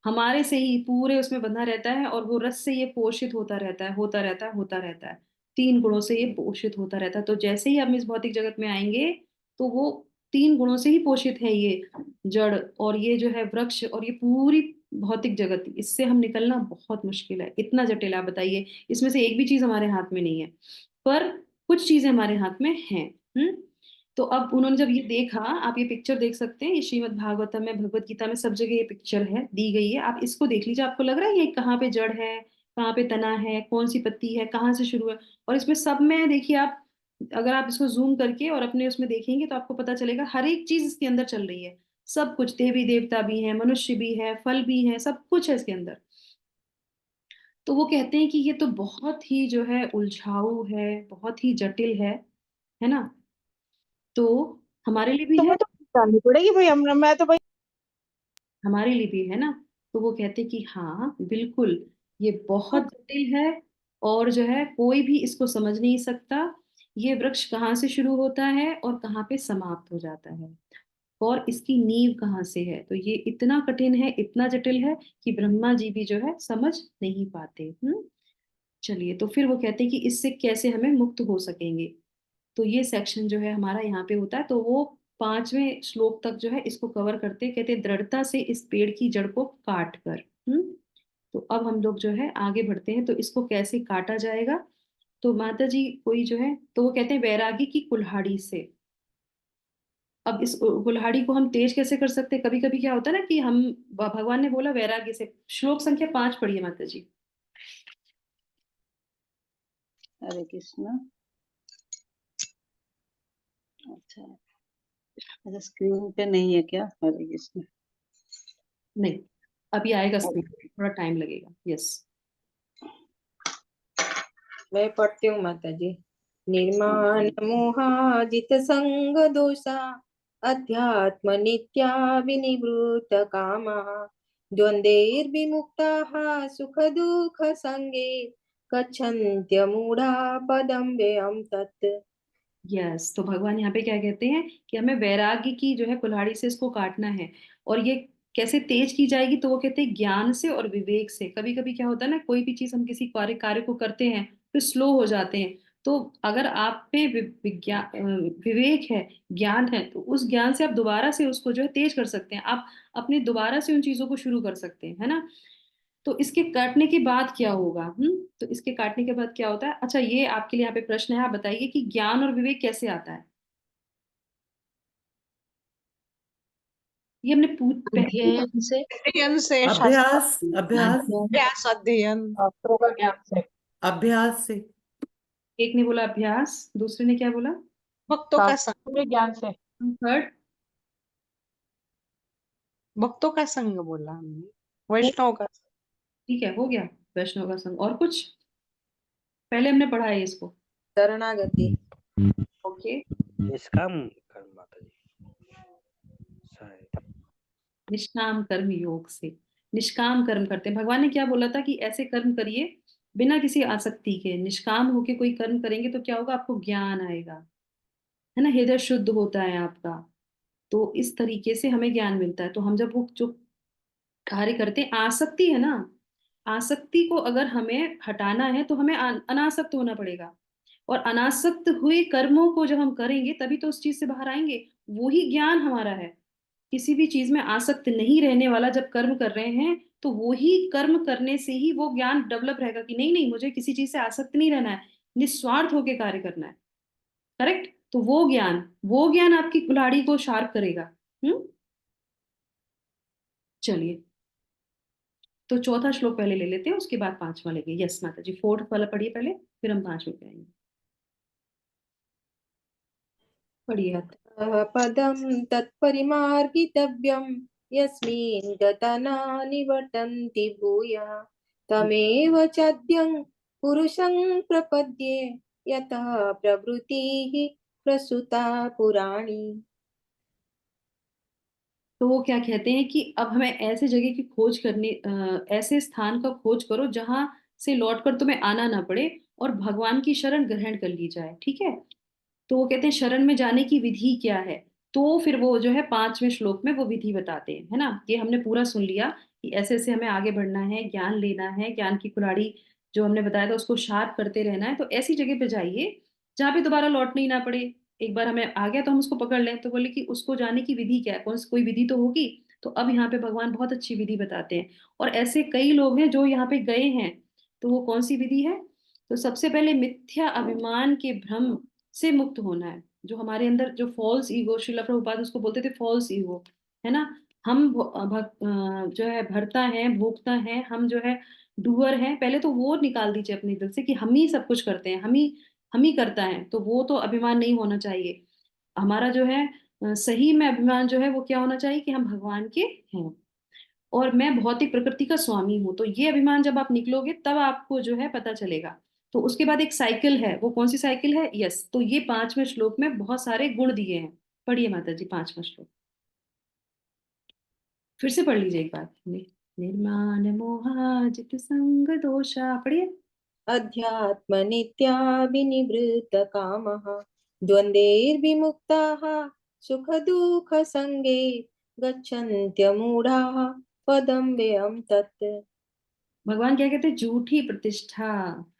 हमारे से ही पूरे उसमें बंधा रहता है, और वो रस से ये पोषित होता रहता है, होता रहता है, होता रहता है। 3 गुणों से ये पोषित होता रहता है। तो जैसे ही हम इस भौतिक जगत में आएंगे, तो वो 3 गुणों से ही पोषित है ये जड़, और ये जो है वृक्ष, और ये पूरी भौतिक जगत, इससे हम निकलना बहुत मुश्किल है, इतना जटिल है। आप बताइए, इसमें से एक भी चीज हमारे हाथ में नहीं है, पर कुछ चीजें हमारे हाथ में हैं। हम्म। तो अब उन्होंने जब ये देखा, आप ये पिक्चर देख सकते हैं, ये श्रीमद् भागवतम में, भगवत गीता में, सब जगह ये पिक्चर है, दी गई है। आप इसको देख लीजिए, आपको लग रहा है ये कहाँ पे जड़ है, कहाँ पे तना है, कौन सी पत्ती है, कहाँ से शुरू है। और इसमें सब में देखिए आप, अगर आप इसको जूम करके और अपने उसमें देखेंगे तो आपको पता चलेगा हर एक चीज इसके अंदर चल रही है। सब कुछ, देवी देवता भी है, मनुष्य भी है, फल भी है, सब कुछ है इसके अंदर। तो वो कहते हैं कि ये तो बहुत ही जो है उलझाऊ है, बहुत ही जटिल है ना। तो हमारे लिए भी तो है, मैं तो डालनी पड़ेगी भाई, हम मैं तो भाई। हमारे लिए भी है ना। तो वो कहते कि हाँ बिल्कुल, ये बहुत जटिल है, और जो है कोई भी इसको समझ नहीं सकता, ये वृक्ष कहाँ से शुरू होता है और कहाँ पे समाप्त हो जाता है, और इसकी नींव कहाँ से है। तो ये इतना कठिन है, इतना जटिल है कि ब्रह्मा जी भी जो है समझ नहीं पाते। चलिए, तो फिर वो कहते हैं कि इससे कैसे हमें मुक्त हो सकेंगे। तो ये सेक्शन जो है हमारा यहाँ पे होता है। तो वो 5वें श्लोक तक जो है इसको कवर करते हैं। कहते हैं, दृढ़ता से इस पेड़ की जड़ को काट कर। तो अब हम लोग जो है आगे बढ़ते हैं, तो इसको कैसे काटा जाएगा। तो माता जी कोई जो है, तो वो कहते हैं वैरागी की कुल्हाड़ी से। अब इस कुल्हाड़ी को हम तेज कैसे कर सकते हैं? कभी कभी क्या होता है ना कि हम, भगवान ने बोला वैराग्य से। श्लोक संख्या 5 पढ़िए माता जी। हरे कृष्ण। अच्छा, अच्छा, स्क्रीन पे नहीं है क्या? हरे कृष्ण। नहीं, अभी आएगा स्क्रीन पे, थोड़ा टाइम लगेगा। यस। मैं पढ़ती हूँ माता जी। निर्माण मोहाजित संग दोषा, अध्यात्म नित्या विनिवृत कामा, द्वंद्वैर्विमुक्ताः सुख दुःख संगे, गच्छन्त्य मूढ़ा पदम व्ययम तत्। यस, तो भगवान यहाँ पे क्या कहते हैं कि हमें वैराग्य की जो है कुल्हाड़ी से इसको काटना है। और ये कैसे तेज की जाएगी? तो वो कहते हैं ज्ञान से और विवेक से। कभी कभी क्या होता है ना, कोई भी चीज हम किसी कार्य कार्य को करते हैं फिर स्लो हो जाते हैं। तो अगर आप पे विवेक है, ज्ञान है, तो उस ज्ञान से आप दोबारा से उसको जो है तेज कर सकते हैं। आप अपने दोबारा से उन चीजों को शुरू कर सकते हैं, है ना। तो इसके काटने के बाद क्या होगा? तो इसके काटने के बाद क्या होता है? अच्छा, ये आपके लिए यहाँ पे प्रश्न है, आप बताइए कि ज्ञान और विवेक कैसे आता है। ये हमने पहले ही अध्ययन से। अध्ययन से, अभ्यास, अभ्यास, अभ्यास, अध्ययन, शास्त्रों का ज्ञान से। अभ्यास से। एक ने बोला अभ्यास, दूसरे ने क्या बोला? भक्तों का संग। शास्त्रों के ज्ञान से। थर्ड? भक्तों का संग बोला हमने, वैष्णव का। ठीक है, हो गया वैष्णव का संग। और कुछ पहले हमने पढ़ा है इसको। शरणागति। ओके, निष्काम कर्म माता जी शायद। निष्काम कर्म योग से, निष्काम कर्म करते हैं। भगवान ने क्या बोला था कि ऐसे कर्म करिए बिना किसी आसक्ति के। निष्काम होके कोई कर्म करेंगे तो क्या होगा, आपको ज्ञान आएगा, है ना, हृदय शुद्ध होता है आपका। तो इस तरीके से हमें ज्ञान मिलता है। तो हम जब वो जो कार्य करते हैं, आसक्ति है ना, आसक्ति को अगर हमें हटाना है तो हमें अनासक्त होना पड़ेगा। और अनासक्त हुए कर्मों को जब हम करेंगे तभी तो उस चीज से बाहर आएंगे। वो ही ज्ञान हमारा है। किसी भी चीज में आसक्त नहीं रहने वाला जब कर्म कर रहे हैं तो वो ही कर्म करने से ही वो ज्ञान डेवलप रहेगा कि नहीं नहीं, मुझे किसी चीज से आसक्त नहीं रहना है, निस्वार्थ होकर कार्य करना है। करेक्ट। तो वो ज्ञान आपकी कुल्हाड़ी को शार्प करेगा। हम्म। चलिए, तो चौथा श्लोक पहले ले लेते हैं, उसके बाद पांचवा लेंगे। यस माता जी, फोर्थ वाला पढ़िए पहले, फिर हम पांचवें पे आएंगे। पढ़िए। पदं तत्परिमार्गितव्यं यस्मिन् गता न निवर्तन्ति भूयः तमेव चाद्यं पुरुषं प्रपद्ये यतः प्रवृत्तिः प्रसूता पुराणी। तो वो क्या कहते हैं कि अब हमें ऐसे जगह की खोज करनी, ऐसे स्थान का खोज करो जहां से लौटकर तुम्हें आना ना पड़े और भगवान की शरण ग्रहण कर ली जाए। ठीक है। तो वो कहते हैं शरण में जाने की विधि क्या है। तो फिर वो जो है पांचवें श्लोक में वो विधि बताते हैं, है ना। ये हमने पूरा सुन लिया कि ऐसे ऐसे हमें आगे बढ़ना है, ज्ञान लेना है, ज्ञान की कुल्हाड़ी जो हमने बताया था उसको शार्प करते रहना है। तो ऐसी जगह पे जाइए जहाँ पे दोबारा लौटना ही ना पड़े। एक बार हमें आ गया तो हम उसको पकड़ लें। तो बोले कि उसको जाने की विधि क्या है, कोई विधि तो होगी। तो अब यहाँ पे भगवान बहुत अच्छी विधि बताते हैं। और ऐसे कई लोग हैं जो यहाँ पे गए हैं। तो वो कौन सी विधि है। तो सबसे पहले मिथ्या अभिमान के भ्रम से मुक्त होना है। जो हमारे अंदर जो फॉल्स ईगो, श्रील प्रभुपाद उसको बोलते थे फॉल्स ईगो, है ना। हम जो है भरता है, भोगता है, हम जो है डूअर हैं। पहले तो वो निकाल दीजिए अपने दिल से कि हम ही सब कुछ करते हैं, हम ही करता है। तो वो तो अभिमान नहीं होना चाहिए हमारा। जो है सही में अभिमान जो है वो क्या होना चाहिए कि हम भगवान के हैं और मैं भौतिक प्रकृति का स्वामी हूँ। तो ये अभिमान जब आप निकलोगे तब आपको जो है पता चलेगा। तो उसके बाद एक साइकिल है, वो कौन सी साइकिल है। यस, तो ये पांचवें श्लोक में बहुत सारे गुण दिए हैं। पढ़िए माता जी पांचवा श्लोक, फिर से पढ़ लीजिए एक बार। निर्माण मोहाजित संग दोषा, पढ़िए। अध्यात्म नित्या विनिवृत्त कामः द्वन्द्वैर्विमुक्ताः सुख दुःख संगे गच्छन्त्यमूढाः पदं व्ययं तत्। भगवान क्या कहते हैं, झूठी प्रतिष्ठा,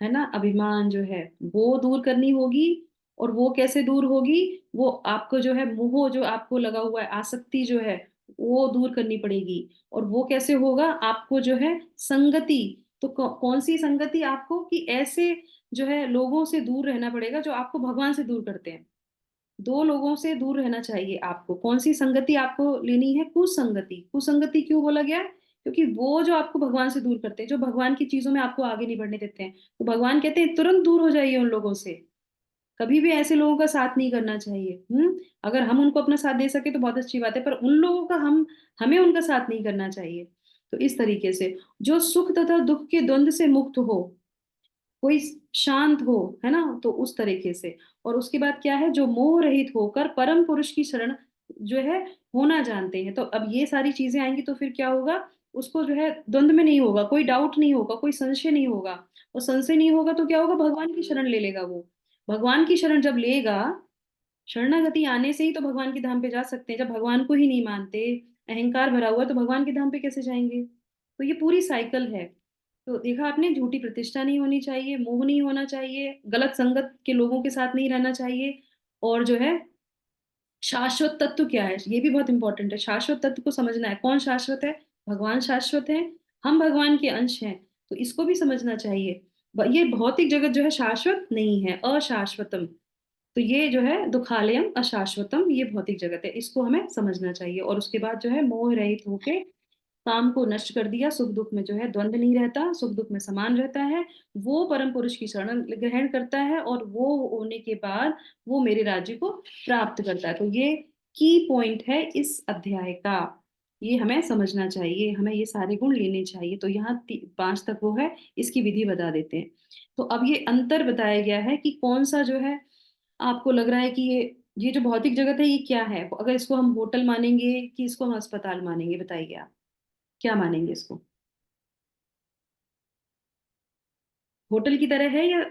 है ना, अभिमान जो है वो दूर करनी होगी। और वो कैसे दूर होगी, वो आपको जो है मोह जो आपको लगा हुआ है, आसक्ति जो है वो दूर करनी पड़ेगी। और वो कैसे होगा, आपको जो है संगति। तो कौन सी संगति आपको, कि ऐसे जो है लोगों से दूर रहना पड़ेगा जो आपको भगवान से दूर करते हैं। दो लोगों से दूर रहना चाहिए आपको। कौन सी संगति आपको लेनी है, कुसंगति। कुसंगति क्यों बोला गया, क्योंकि वो जो आपको भगवान से दूर करते हैं, जो भगवान की चीजों में आपको आगे नहीं बढ़ने देते हैं। तो भगवान कहते हैं तुरंत दूर हो जाइए उन लोगों से। कभी भी ऐसे लोगों का साथ नहीं करना चाहिए। अगर हम उनको अपना साथ दे सके तो बहुत अच्छी बात है, पर उन लोगों का हमें उनका साथ नहीं करना चाहिए। तो इस तरीके से जो सुख तथा दुख के द्वंद से मुक्त हो, कोई शांत हो, है ना, तो उस तरीके से। और उसके बाद क्या है, जो मोह रहित होकर परम पुरुष की शरण जो है होना जानते हैं। तो अब ये सारी चीजें आएंगी तो फिर क्या होगा, उसको जो है द्वंद में नहीं होगा, कोई डाउट नहीं होगा, कोई संशय नहीं होगा। और संशय नहीं होगा तो क्या होगा, भगवान की शरण ले लेगा वो। भगवान की शरण जब लेगा, शरणागति आने से ही तो भगवान के धाम पे जा सकते हैं। जब भगवान को ही नहीं मानते, अहंकार भरा हुआ है, तो भगवान के धाम पे कैसे जाएंगे। तो ये पूरी साइकिल है। तो देखा आपने, झूठी प्रतिष्ठा नहीं होनी चाहिए, मोह नहीं होना चाहिए, गलत संगत के लोगों के साथ नहीं रहना चाहिए। और जो है शाश्वत तत्व क्या है, ये भी बहुत इंपॉर्टेंट है। शाश्वत तत्व को समझना है। कौन शाश्वत है, भगवान शाश्वत है, हम भगवान के अंश हैं। तो इसको भी समझना चाहिए। ये भौतिक जगत जो है शाश्वत नहीं है, अशाश्वतम। तो ये जो है दुखालयम अशाश्वतम, ये भौतिक जगत है, इसको हमें समझना चाहिए। और उसके बाद जो है मोह रहित होके काम को नष्ट कर दिया। सुख दुख में जो है द्वंद्व नहीं रहता, सुख दुख में समान रहता है। वो परम पुरुष की शरण ग्रहण करता है और वो होने के बाद वो मेरे राज्य को प्राप्त करता है। तो ये की पॉइंट है इस अध्याय का। ये हमें समझना चाहिए, हमें ये सारे गुण लेने चाहिए। तो यहाँ 5 तक वो है, इसकी विधि बता देते हैं। तो अब ये अंतर बताया गया है कि कौन सा जो है आपको लग रहा है कि ये जो भौतिक जगत है ये क्या है, अगर इसको हम होटल मानेंगे कि इसको हम अस्पताल मानेंगे, बताइए आप क्या मानेंगे इसको? होटल की तरह है या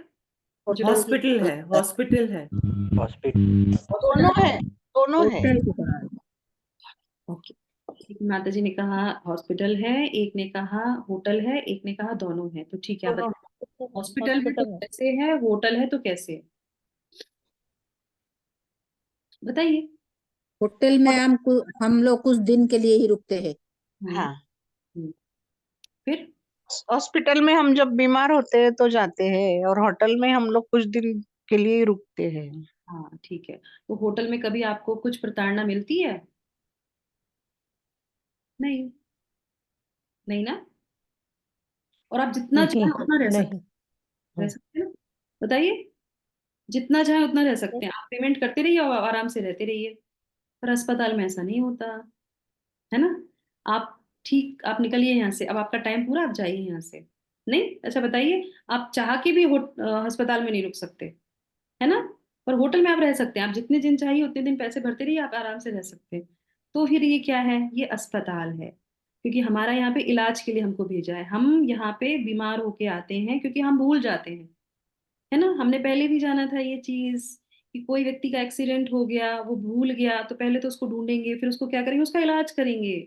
जो हॉस्पिटल है, हॉस्पिटल है। हॉस्पिटल दोनों है, दोनों है। होटल के तरह। ओके, एक माता जी ने कहा हॉस्पिटल है, एक ने कहा होटल है, एक ने कहा दोनों है। तो ठीक है, आप दोनों बताइए हॉस्पिटल है तो हॉस्पिटल है। कैसे है, होटल है तो कैसे है, बताइए। होटल में हम लोग कुछ दिन के लिए ही रुकते हैं। हम्म, हाँ, हम्म, फिर हॉस्पिटल में हम जब बीमार होते हैं तो जाते हैं, और होटल में हम लोग कुछ दिन के लिए ही रुकते हैं। हाँ ठीक है। तो होटल में कभी आपको कुछ प्रताड़ना मिलती है? नहीं, नहीं ना। और आप जितना नहीं, चाहें उतना नहीं। रह सकते हैं ना, बताइए। जितना चाहे उतना रह सकते हैं, आप पेमेंट करते रहिए और आराम से रहते रहिए। पर अस्पताल में ऐसा नहीं होता है ना। आप ठीक, आप निकलिए यहाँ से, अब आपका टाइम पूरा, आप जाइए यहाँ से। नहीं, अच्छा बताइए, आप चाह के भी अस्पताल में नहीं रुक सकते, है ना। पर होटल में आप रह सकते हैं, आप जितने दिन चाहिए उतने दिन पैसे भरते रहिए, आप आराम से रह सकते हैं। तो फिर ये क्या है, ये अस्पताल है, क्योंकि हमारा यहाँ पे इलाज के लिए हमको भेजा है। हम यहाँ पे बीमार होके आते हैं क्योंकि हम भूल जाते हैं, है ना। हमने पहले भी जाना था ये चीज कि कोई व्यक्ति का एक्सीडेंट हो गया, वो भूल गया, तो पहले तो उसको ढूंढेंगे, फिर उसको क्या करेंगे, उसका इलाज करेंगे।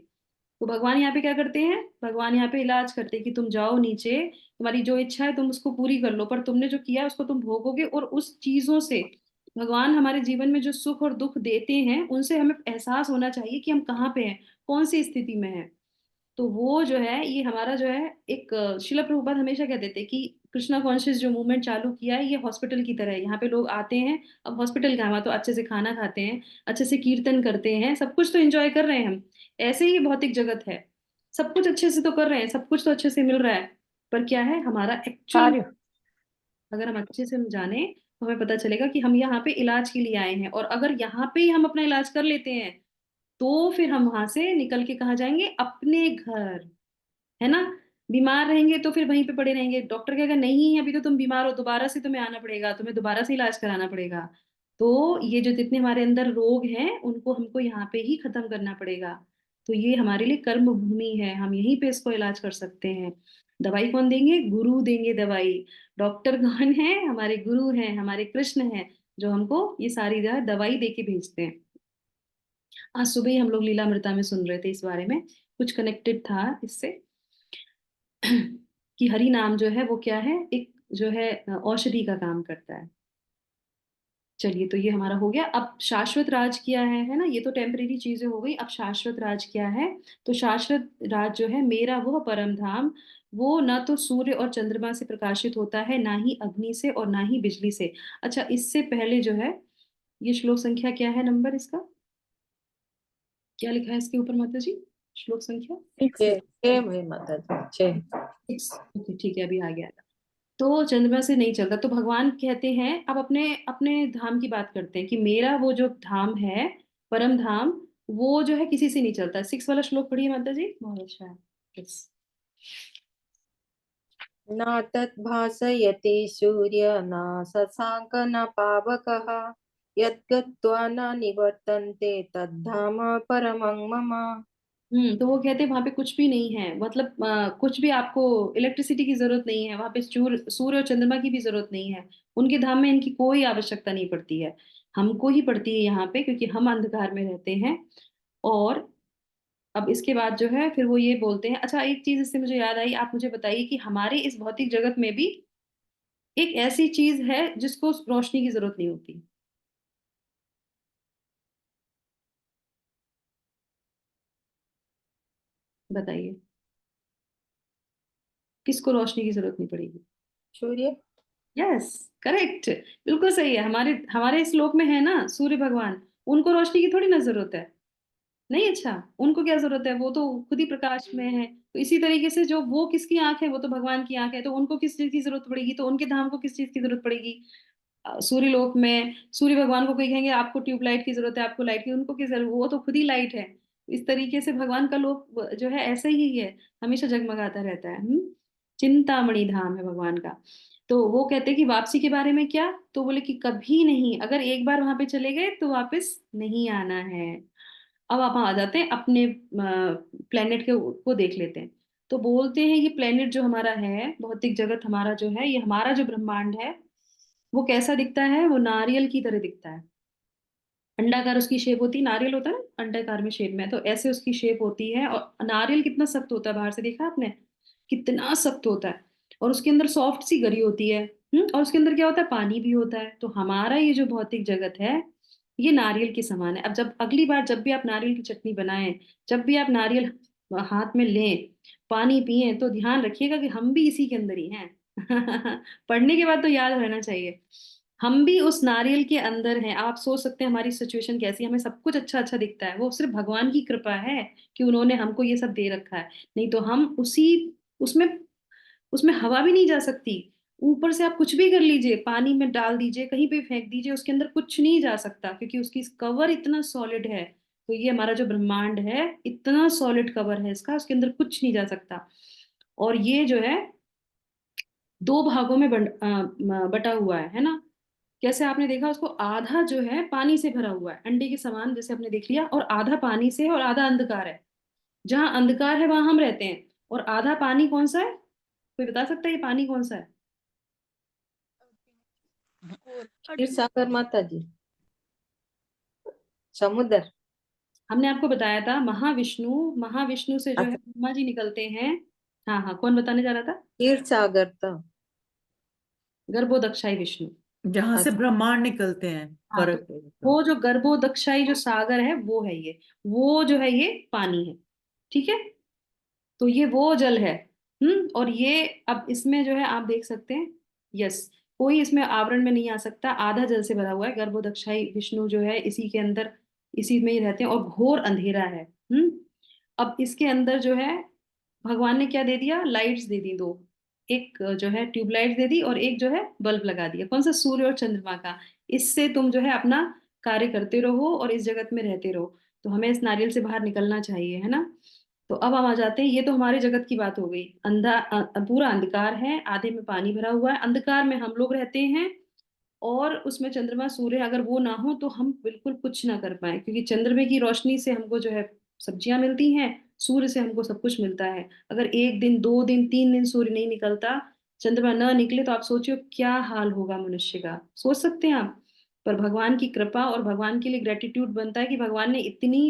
तो भगवान यहाँ पे क्या करते हैं, भगवान यहाँ पे इलाज करते हैं कि तुम जाओ नीचे, तुम्हारी जो इच्छा है तुम उसको पूरी कर लो, पर तुमने जो किया उसको तुम भोगोगे। और उस चीजों से भगवान हमारे जीवन में जो सुख और दुख देते हैं उनसे हमें एहसास होना चाहिए कि हम कहाँ पे हैं, कौन सी स्थिति में हैं। तो वो जो है, ये हमारा जो है एक शिला प्रभुपाद हमेशा कहते थे कि कृष्णा कॉन्शियस जो मूवमेंट चालू किया है ये हॉस्पिटल की तरह है। यहाँ पे लोग आते हैं, अब हॉस्पिटल का, वहाँ तो अच्छे से खाना खाते हैं, अच्छे से कीर्तन करते हैं, सब कुछ तो एंजॉय कर रहे हैं हम। ऐसे ही भौतिक जगत है, सब कुछ अच्छे से तो कर रहे हैं, सब कुछ तो अच्छे से मिल रहा है। पर क्या है हमारा एक्चुअल, कार्य अगर हम अच्छे से हम जाने तो हमें पता चलेगा कि हम यहाँ पे इलाज के लिए आए हैं। और अगर यहाँ पे ही हम अपना इलाज कर लेते हैं तो फिर हम वहां से निकल के कहाँ जाएंगे, अपने घर, है ना। बीमार रहेंगे तो फिर वहीं पे पड़े रहेंगे, डॉक्टर कहेगा नहीं अभी तो तुम बीमार हो, दोबारा से तुम्हें आना पड़ेगा, तुम्हें दोबारा से इलाज कराना पड़ेगा। तो ये जो जितने हमारे अंदर रोग हैं उनको हमको यहाँ पे ही खत्म करना पड़ेगा। तो ये हमारे लिए कर्म भूमि है, हम यहीं पे इसको इलाज कर सकते हैं। दवाई कौन देंगे, गुरु देंगे दवाई। डॉक्टर कौन है, हमारे गुरु हैं, हमारे कृष्ण हैं, जो हमको ये सारी दवाई दे के भेजते हैं। आज सुबह ही हम लोग लीलामृता में सुन रहे थे इस बारे में, कुछ कनेक्टेड था इससे कि हरि नाम जो है वो क्या है, एक जो है औषधि का काम करता है। चलिए, तो ये हमारा हो गया। अब शाश्वत राज क्या है ना, ये तो टेम्परेरी चीजें हो गई। अब शाश्वत राज क्या है, तो शाश्वत राज जो है, मेरा वो परम धाम, वो ना तो सूर्य और चंद्रमा से प्रकाशित होता है, ना ही अग्नि से और ना ही बिजली से। अच्छा, इससे पहले जो है, ये श्लोक संख्या क्या है, नंबर इसका क्या लिखा है इसके ऊपर माता जी, श्लोक संख्या 6 है माता जी, 6। 6। ओके ठीक है, अभी आ गया। तो चंद्रमा से नहीं चलता, तो भगवान कहते हैं, अब अपने अपने धाम की बात करते हैं कि मेरा वो जो धाम है, परम धाम, वो जो है किसी से नहीं चलता। 6 वाला श्लोक पढ़िए माता जी, बहुत अच्छा है। Yes। न तत् भासयते सूर्य न शशांक न पावकः यद्गत्वा न निवर्तन्ते तद्धाम परमं मम। तो वो कहते हैं वहां पे कुछ भी नहीं है, मतलब कुछ भी आपको इलेक्ट्रिसिटी की जरूरत नहीं है वहां पे, सूर्य और चंद्रमा की भी जरूरत नहीं है। उनके धाम में इनकी कोई आवश्यकता नहीं पड़ती है, हमको ही पड़ती है यहाँ पे, क्योंकि हम अंधकार में रहते हैं। और अब इसके बाद जो है फिर वो ये बोलते हैं, अच्छा एक चीज इससे मुझे याद आई, आप मुझे बताइए कि हमारे इस भौतिक जगत में भी एक ऐसी चीज है जिसको रोशनी की जरूरत नहीं होती, बताइए किसको रोशनी की जरूरत नहीं पड़ेगी। सूर्य। यस, करेक्ट, बिल्कुल सही है। हमारे हमारे इस श्लोक में है ना सूर्य भगवान, उनको रोशनी की थोड़ी ना जरूरत है। नहीं, अच्छा उनको क्या जरूरत है, वो तो खुद ही प्रकाश में है। तो इसी तरीके से जो वो किसकी आंख है, वो तो भगवान की आंख है, तो उनको किस चीज की जरूरत पड़ेगी, तो उनके धाम को किस चीज की जरूरत पड़ेगी। सूर्य लोक में सूर्य भगवान को कोई कहेंगे आपको ट्यूबलाइट की जरूरत है, आपको लाइट की, उनको किस जरूरत, वो तो खुद ही लाइट है। इस तरीके से भगवान का लोक जो है ऐसे ही है, हमेशा जगमगाता रहता है। चिंतामणि धाम है भगवान का। तो वो कहते हैं कि वापसी के बारे में क्या, तो बोले कि कभी नहीं, अगर एक बार वहां पे चले गए तो वापस नहीं आना है। अब आप आ जाते हैं अपने प्लेनेट के को देख लेते हैं। तो बोलते हैं ये प्लेनेट जो हमारा है, भौतिक जगत हमारा जो है, ये हमारा जो ब्रह्मांड है, वो कैसा दिखता है, वो नारियल की तरह दिखता है। अंडाकार उसकी शेप होती है, नारियल होता है ना अंडाकार में शेप में, तो ऐसे उसकी शेप होती है। और नारियल कितना सख्त होता है, बाहर से देखा आपने कितना सख्त होता है, और उसके अंदर सॉफ्ट सी गरी होती है। और उसके अंदर क्या होता है, पानी भी होता है। तो हमारा ये जो भौतिक जगत है, ये नारियल के समान है। अब जब अगली बार जब भी आप नारियल की चटनी बनाएं, जब भी आप नारियल हाथ में लें, पानी पिए, तो ध्यान रखिएगा कि हम भी इसी के अंदर ही हैं। पढ़ने के बाद तो याद रहना चाहिए, हम भी उस नारियल के अंदर हैं। आप सोच सकते हैं हमारी सिचुएशन कैसी है, हमें सब कुछ अच्छा अच्छा दिखता है, वो सिर्फ भगवान की कृपा है कि उन्होंने हमको ये सब दे रखा है। नहीं तो हम उसी उसमें उसमें हवा भी नहीं जा सकती। ऊपर से आप कुछ भी कर लीजिए, पानी में डाल दीजिए, कहीं पे फेंक दीजिए, उसके अंदर कुछ नहीं जा सकता, क्योंकि उसकी कवर इतना सॉलिड है। तो ये हमारा जो ब्रह्मांड है, इतना सॉलिड कवर है इसका, उसके अंदर कुछ नहीं जा सकता। और ये जो है दो भागों में बटा हुआ है ना। कैसे आपने देखा, उसको आधा जो है पानी से भरा हुआ है, अंडे के समान जैसे आपने देख लिया, और आधा पानी से है और आधा अंधकार है। जहां अंधकार है वहां हम रहते हैं, और आधा पानी कौन सा है, कोई बता सकता है ये पानी कौन सा है? क्षीर सागर माता जी, समुद्र। हमने आपको बताया था महाविष्णु, महाविष्णु से जो है अच्छा, ब्रह्मा जी निकलते हैं। हाँ हाँ, कौन बताने जा रहा था? क्षीर सागर था। गर्भोदक्षाई विष्णु। जहां से अच्छा, ब्रह्मांड निकलते हैं, हाँ, तो फर्क है तो। वो जो गर्भोदक्षाई जो सागर है वो है ये, वो जो है ये पानी है। ठीक है, तो ये वो जल है। और ये अब इसमें जो है आप देख सकते हैं, यस, कोई इसमें आवरण में नहीं आ सकता, आधा जल से भरा हुआ है। गर्भोदक्षाई विष्णु जो है इसी के अंदर, इसी में ही रहते हैं, और घोर अंधेरा है। अब इसके अंदर जो है भगवान ने क्या दे दिया, लाइट्स दे दी दो। एक जो है ट्यूबलाइट दे दी, और एक जो है बल्ब लगा दिया, कौन सा, सूर्य और चंद्रमा का। इससे तुम जो है अपना कार्य करते रहो और इस जगत में रहते रहो। तो हमें इस नारियल से बाहर निकलना चाहिए, है ना। तो अब हम आ जाते हैं, ये तो हमारे जगत की बात हो गई। पूरा अंधकार है, आधे में पानी भरा हुआ है, अंधकार में हम लोग रहते हैं। और उसमें चंद्रमा सूर्य अगर वो ना हो तो हम बिल्कुल कुछ ना कर पाए, क्योंकि चंद्रमा की रोशनी से हमको जो है सब्जियां मिलती हैं, सूर्य से हमको सब कुछ मिलता है। अगर एक दिन, दो दिन, तीन दिन सूर्य नहीं निकलता, चंद्रमा ना निकले, तो आप सोचियो क्या हाल होगा मनुष्य का, सोच सकते हैं आप। पर भगवान की कृपा और भगवान के लिए ग्रेटिट्यूड बनता है कि भगवान ने इतनी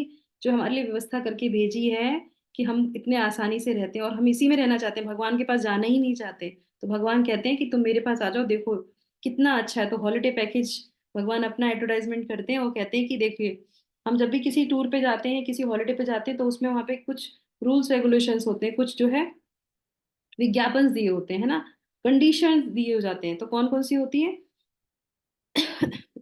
जो हमारे लिए व्यवस्था करके भेजी है, कि हम इतने आसानी से रहते हैं, और हम इसी में रहना चाहते हैं, भगवान के पास जाना ही नहीं चाहते। तो भगवान कहते हैं कि तुम मेरे पास आ जाओ, देखो कितना अच्छा है। तो हॉलिडे पैकेज भगवान अपना एडवर्टाइजमेंट करते हैं, वो कहते हैं कि देखिए, हम जब भी किसी टूर पे जाते हैं, किसी हॉलिडे पे जाते हैं, तो उसमें वहाँ पे कुछ रूल्स रेगुलेशंस होते हैं, कुछ जो है विज्ञापन दिए होते हैं ना, कंडीशन दिए हो जाते हैं। तो कौन कौन सी होती है,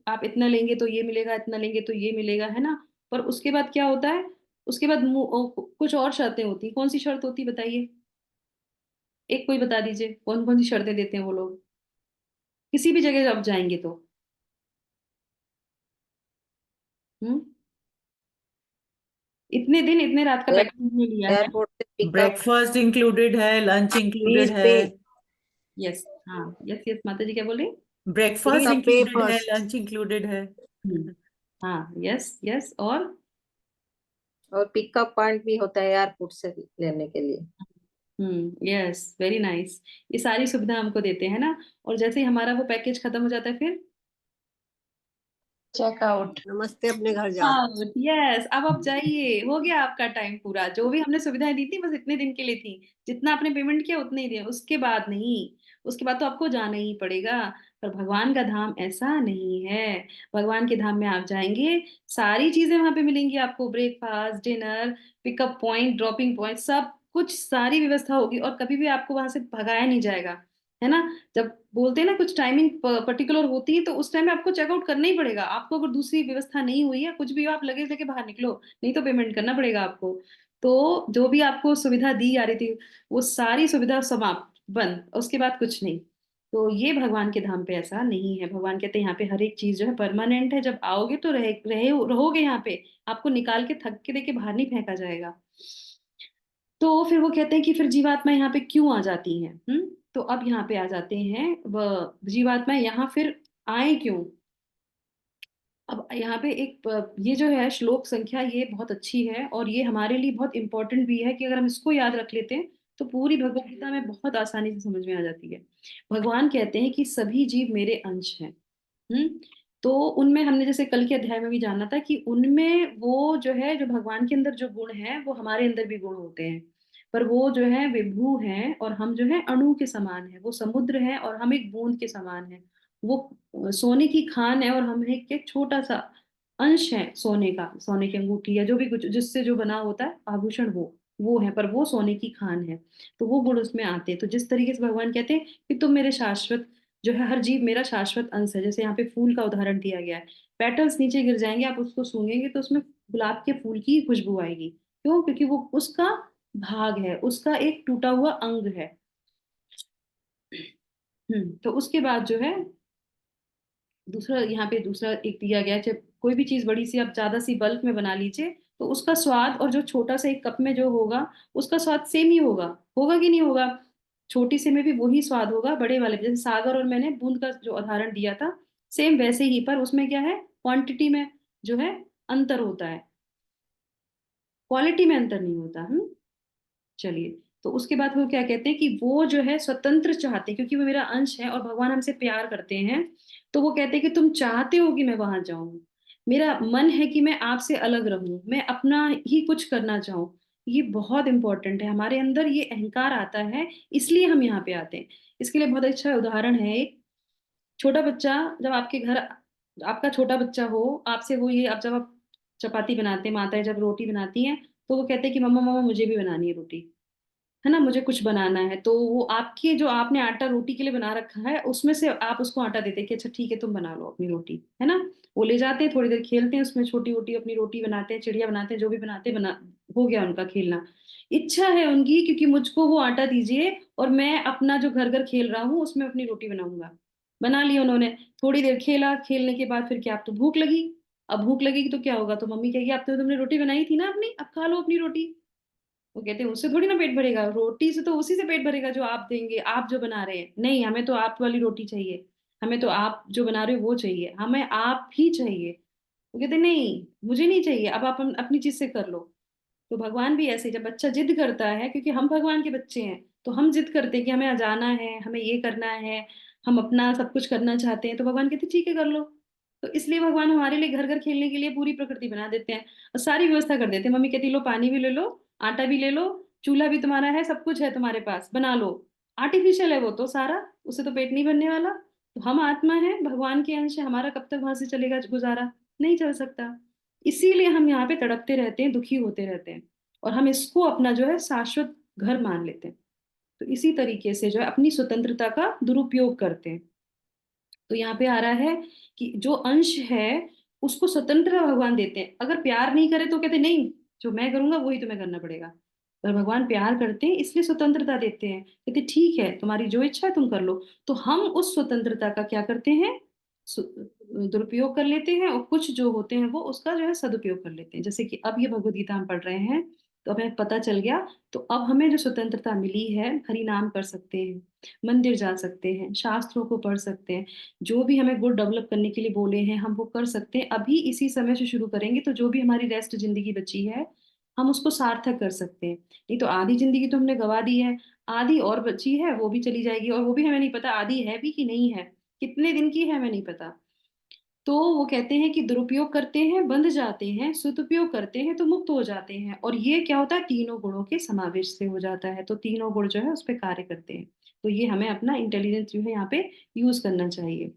आप इतना लेंगे तो ये मिलेगा, इतना लेंगे तो ये मिलेगा, है ना। पर उसके बाद क्या होता है, उसके बाद कुछ और शर्तें होती हैं। कौन सी शर्त होती है बताइए, एक कोई बता दीजिए, कौन कौन सी शर्तें देते हैं वो लोग किसी भी जगह आप जाएंगे तो। हम्म इतने दिन इतने रात का पैकेज हमने लिया है। एयरपोर्ट से पिकअप। ब्रेकफास्ट इंक्लूडेड है, लंच इंक्लूडेड फीस है। पे। यस, हाँ, यस यस, माता जी क्या बोले? ब्रेकफास्ट पिकअप पे इंक्लूडेड है, फर्स्ट। लंच इंक्लूडेड है। हाँ, यस यस, और पिकअप पॉइंट भी होता है एयरपोर्ट से लेने के लिए। Yes, very nice. ये सारी सुविधा हमको देते हैं ना। और जैसे ही हमारा वो पैकेज खत्म हो जाता है, फिर चेकआउट। नमस्ते, अपने घर जाओ। आउट, यस, अब आप जाइए, हो गया आपका टाइम पूरा। जो भी हमने सुविधाएं दी थी बस इतने दिन के लिए थी, जितना आपने पेमेंट किया उतने ही दिया, उसके बाद नहीं। उसके बाद तो आपको जाना ही पड़ेगा। पर भगवान का धाम ऐसा नहीं है। भगवान के धाम में आप जाएंगे, सारी चीजें वहां पे मिलेंगी आपको, breakfast, dinner, pickup point, dropping point, सब कुछ, सारी व्यवस्था होगी, और कभी भी आपको वहां से भगाया नहीं जाएगा, है ना। जब बोलते हैं ना कुछ टाइमिंग पर्टिकुलर होती है, तो उस टाइम में आपको चेकआउट करना ही पड़ेगा आपको। अगर दूसरी व्यवस्था नहीं हुई है, कुछ भी हो, आप लगेज लेके बाहर निकलो, नहीं तो पेमेंट करना पड़ेगा आपको। तो जो भी आपको सुविधा दी जा रही थी, वो सारी सुविधा समाप्त, बंद, उसके बाद कुछ नहीं। तो ये भगवान के धाम पे ऐसा नहीं है। भगवान कहते हैं यहाँ पे हर एक चीज जो है परमानेंट है, जब आओगे तो रहोगे यहाँ पे, आपको निकाल के थक के देके बाहर नहीं फेंका जाएगा। तो फिर वो कहते हैं कि फिर जीवात्मा यहाँ पे क्यों आ जाती हैं? तो अब यहाँ पे आ जाते हैं, जीवात्मा यहाँ फिर आए क्यों? अब यहाँ पे एक ये जो है श्लोक संख्या, ये बहुत अच्छी है और ये हमारे लिए बहुत इंपॉर्टेंट भी है कि अगर हम इसको याद रख लेते हैं तो पूरी भगवत गीता में बहुत आसानी से समझ में आ जाती है। भगवान कहते हैं कि सभी जीव मेरे अंश हैं। हम्म तो उनमें हमने जैसे कल के अध्याय में भी जाना था कि उनमें वो जो है, जो भगवान के अंदर जो गुण है वो हमारे अंदर भी गुण होते हैं, पर वो जो है विभू हैं और हम जो है अणु के समान है। वो समुद्र है और हम एक बूंद के समान है। वो सोने की खान है और हम एक छोटा सा अंश है सोने का, सोने की अंगूठी या जो भी कुछ जिससे जो बना होता है आभूषण, वो है, पर वो सोने की खान है। तो वो गुण उसमें आते हैं। तो जिस तरीके से भगवान कहते हैं कि तुम मेरे शाश्वत जो है, हर जीव मेरा शाश्वत अंश है। जैसे यहाँ पे फूल का उदाहरण दिया गया है, पेटल्स नीचे गिर जाएंगे, आप उसको सूंघेंगे तो उसमें गुलाब के फूल की खुशबू आएगी। क्यों? क्योंकि वो उसका भाग है, उसका एक टूटा हुआ अंग है। तो उसके बाद जो है दूसरा, यहाँ पे दूसरा एक दिया गया है, जब कोई भी चीज बड़ी सी आप ज्यादा सी बल्क में बना लीजिए तो उसका स्वाद और जो छोटा सा एक कप में जो होगा उसका स्वाद सेम ही होगा। होगा कि नहीं होगा? छोटी से में भी वही स्वाद होगा बड़े वाले में। जैसे सागर और मैंने बूंद का जो उदाहरण दिया था, सेम वैसे ही, पर उसमें क्या है, क्वांटिटी में जो है अंतर होता है, क्वालिटी में अंतर नहीं होता। चलिए, तो उसके बाद वो क्या कहते हैं कि वो जो है स्वतंत्र चाहते हैं, क्योंकि वो मेरा अंश है और भगवान हमसे प्यार करते हैं। तो वो कहते हैं कि तुम चाहते हो कि मैं वहां जाऊं, मेरा मन है कि मैं आपसे अलग रहूं, मैं अपना ही कुछ करना चाहूं। ये बहुत इंपॉर्टेंट है। हमारे अंदर ये अहंकार आता है, इसलिए हम यहाँ पे आते हैं। इसके लिए बहुत अच्छा उदाहरण है एक छोटा बच्चा। जब आपके घर आपका छोटा बच्चा हो, आपसे वो ये, आप जब आप चपाती बनाते हैं, माताएं जब रोटी बनाती हैं तो वो कहते हैं कि मम्मा मम्मा मुझे भी बनानी है रोटी, है ना, मुझे कुछ बनाना है। तो वो आपके जो आपने आटा रोटी के लिए बना रखा है उसमें से आप उसको आटा देते हैं कि अच्छा ठीक है तुम बना लो अपनी रोटी, है ना। वो ले जाते हैं, थोड़ी देर खेलते हैं उसमें, छोटी छोटी अपनी रोटी बनाते हैं, चिड़िया बनाते हैं, जो भी बनाते हैं, बना हो गया उनका खेलना। इच्छा है उनकी क्योंकि मुझको वो आटा दीजिए और मैं अपना जो घर घर खेल रहा हूँ उसमें अपनी रोटी बनाऊंगा। बना लिया उन्होंने, थोड़ी देर खेला, खेलने के बाद फिर क्या, अब तो भूख लगी। अब भूख लगेगी तो क्या होगा, तो मम्मी कहेगी आप तो तुमने रोटी बनाई थी ना अपनी, अब खा लो अपनी रोटी। वो कहते हैं उससे थोड़ी ना पेट भरेगा, रोटी से तो उसी से पेट भरेगा जो आप देंगे, आप जो बना रहे हैं। नहीं, हमें तो आप वाली रोटी चाहिए, हमें तो आप जो बना रहे हो वो चाहिए, हमें आप ही चाहिए। वो कहते हैं नहीं मुझे नहीं चाहिए, अब आप अपनी चीज से कर लो। तो भगवान भी ऐसे, जब बच्चा जिद करता है, क्योंकि हम भगवान के बच्चे हैं, तो हम जिद करते हैं कि हमें जाना है, हमें ये करना है, हम अपना सब कुछ करना चाहते हैं, तो भगवान कहते हैं ठीक है कर लो। तो इसलिए भगवान हमारे लिए घर घर खेलने के लिए पूरी प्रकृति बना देते हैं और सारी व्यवस्था कर देते हैं। मम्मी कहती लो पानी भी ले लो, आटा भी ले लो, चूल्हा भी तुम्हारा है, सब कुछ है तुम्हारे पास, बना लो। आर्टिफिशियल है वो तो सारा, उससे तो पेट नहीं भरने वाला। तो हम आत्मा है, भगवान के अंश है, हमारा कब तक वहां से चलेगा गुजारा? नहीं चल सकता। इसीलिए हम यहाँ पे तड़पते रहते हैं, दुखी होते रहते हैं और हम इसको अपना जो है शाश्वत घर मान लेते हैं। तो इसी तरीके से जो है अपनी स्वतंत्रता का दुरुपयोग करते हैं। तो यहाँ पे आ रहा है कि जो अंश है उसको स्वतंत्रता भगवान देते हैं। अगर प्यार नहीं करे तो कहते नहीं, जो मैं करूंगा वही तुम्हें करना पड़ेगा। पर भगवान प्यार करते हैं इसलिए स्वतंत्रता देते हैं, कहते ठीक है तुम्हारी जो इच्छा है तुम कर लो। तो हम उस स्वतंत्रता का क्या करते हैं, दुरुपयोग कर लेते हैं और कुछ जो होते हैं वो उसका जो है सदुपयोग कर लेते हैं। जैसे कि अब ये भगवद गीता हम पढ़ रहे हैं तो हमें पता चल गया। तो अब हमें जो स्वतंत्रता मिली है, हरि नाम कर सकते हैं, मंदिर जा सकते हैं, शास्त्रों को पढ़ सकते हैं, जो भी हमें गुड डेवलप करने के लिए बोले हैं हम वो कर सकते हैं। अभी इसी समय से शुरू करेंगे तो जो भी हमारी रेस्ट जिंदगी बची है हम उसको सार्थक कर सकते हैं। नहीं तो आधी जिंदगी तो हमने गवा दी है, आधी और बची है वो भी चली जाएगी और वो भी हमें नहीं पता आधी है भी कि नहीं है, कितने दिन की है हमें नहीं पता। तो वो कहते हैं कि दुरुपयोग करते हैं बंध जाते हैं, सदुपयोग करते हैं तो मुक्त हो जाते हैं। और ये क्या होता है, तीनों गुणों के समावेश से हो जाता है। तो तीनों गुण जो है उस पर कार्य करते हैं। तो ये हमें अपना इंटेलिजेंस जो है यहाँ पे यूज करना चाहिए।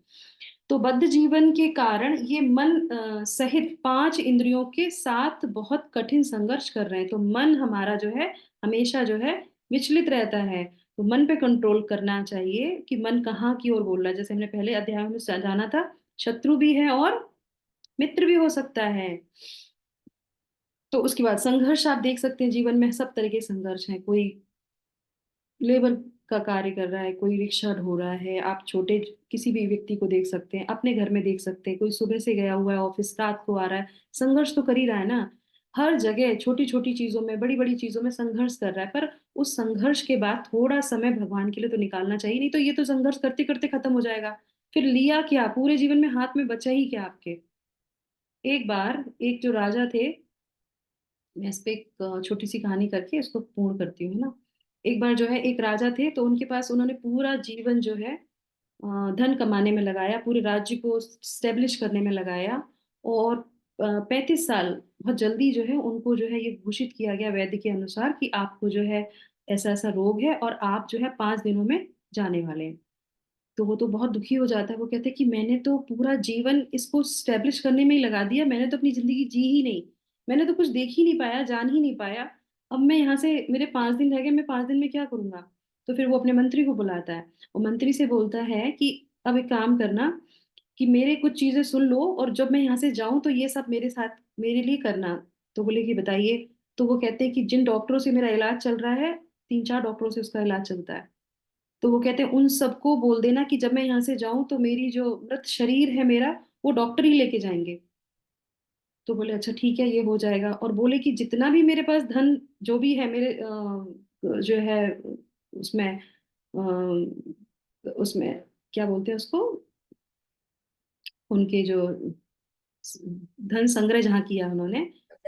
तो बद्ध जीवन के कारण ये मन सहित पांच इंद्रियों के साथ बहुत कठिन संघर्ष कर रहे हैं। तो मन हमारा जो है हमेशा जो है विचलित रहता है। तो मन पे कंट्रोल करना चाहिए कि मन कहाँ की ओर बोल रहा है। जैसे हमने पहले अध्याय में जाना था, शत्रु भी है और मित्र भी हो सकता है। तो उसके बाद संघर्ष आप देख सकते हैं जीवन में सब तरह के संघर्ष हैं। कोई लेबर का कार्य कर रहा है, कोई रिक्शा ढो रहा है, आप छोटे किसी भी व्यक्ति को देख सकते हैं, अपने घर में देख सकते हैं, कोई सुबह से गया हुआ है ऑफिस, रात को आ रहा है, संघर्ष तो कर ही रहा है ना। हर जगह छोटी छोटी चीजों में, बड़ी बड़ी चीजों में संघर्ष कर रहा है, पर उस संघर्ष के बाद थोड़ा समय भगवान के लिए तो निकालना चाहिए, नहीं तो ये तो संघर्ष करते करते खत्म हो जाएगा। फिर लिया क्या, पूरे जीवन में हाथ में बचा ही क्या आपके। एक बार एक जो राजा थे, मैं इस पे एक छोटी सी कहानी करके इसको पूर्ण करती हूँ, है ना। एक बार जो है एक राजा थे, तो उनके पास उन्होंने पूरा जीवन जो है धन कमाने में लगाया, पूरे राज्य को स्टेब्लिश करने में लगाया। और 35 साल बहुत जल्दी जो है उनको जो है ये घोषित किया गया वैद्य के अनुसार कि आपको जो है ऐसा ऐसा रोग है और आप जो है 5 दिनों में जाने वाले हैं। तो वो तो बहुत दुखी हो जाता है, वो कहते हैं कि मैंने तो पूरा जीवन इसको स्टेब्लिश करने में ही लगा दिया, मैंने तो अपनी जिंदगी जी ही नहीं, मैंने तो कुछ देख ही नहीं पाया, जान ही नहीं पाया। अब मैं यहाँ से, मेरे 5 दिन रह गए, मैं 5 दिन में क्या करूंगा। तो फिर वो अपने मंत्री को बुलाता है और मंत्री से बोलता है कि अब एक काम करना, कि मेरे कुछ चीजें सुन लो और जब मैं यहाँ से जाऊं तो ये सब मेरे साथ मेरे लिए करना। तो बोले कि बताइए। तो वो कहते हैं कि जिन डॉक्टरों से मेरा इलाज चल रहा है, 3-4 डॉक्टरों से उसका इलाज चलता है, तो वो कहते हैं उन सबको बोल देना कि जब मैं यहाँ से जाऊं तो मेरी जो मृत शरीर है मेरा, वो डॉक्टर ही लेके जाएंगे। तो बोले अच्छा ठीक है, ये हो जाएगा। और बोले कि जितना भी मेरे पास धन जो भी है मेरे जो है उसमें उसमें क्या बोलते हैं उसको, उनके जो धन संग्रह जहाँ किया उन्होंने,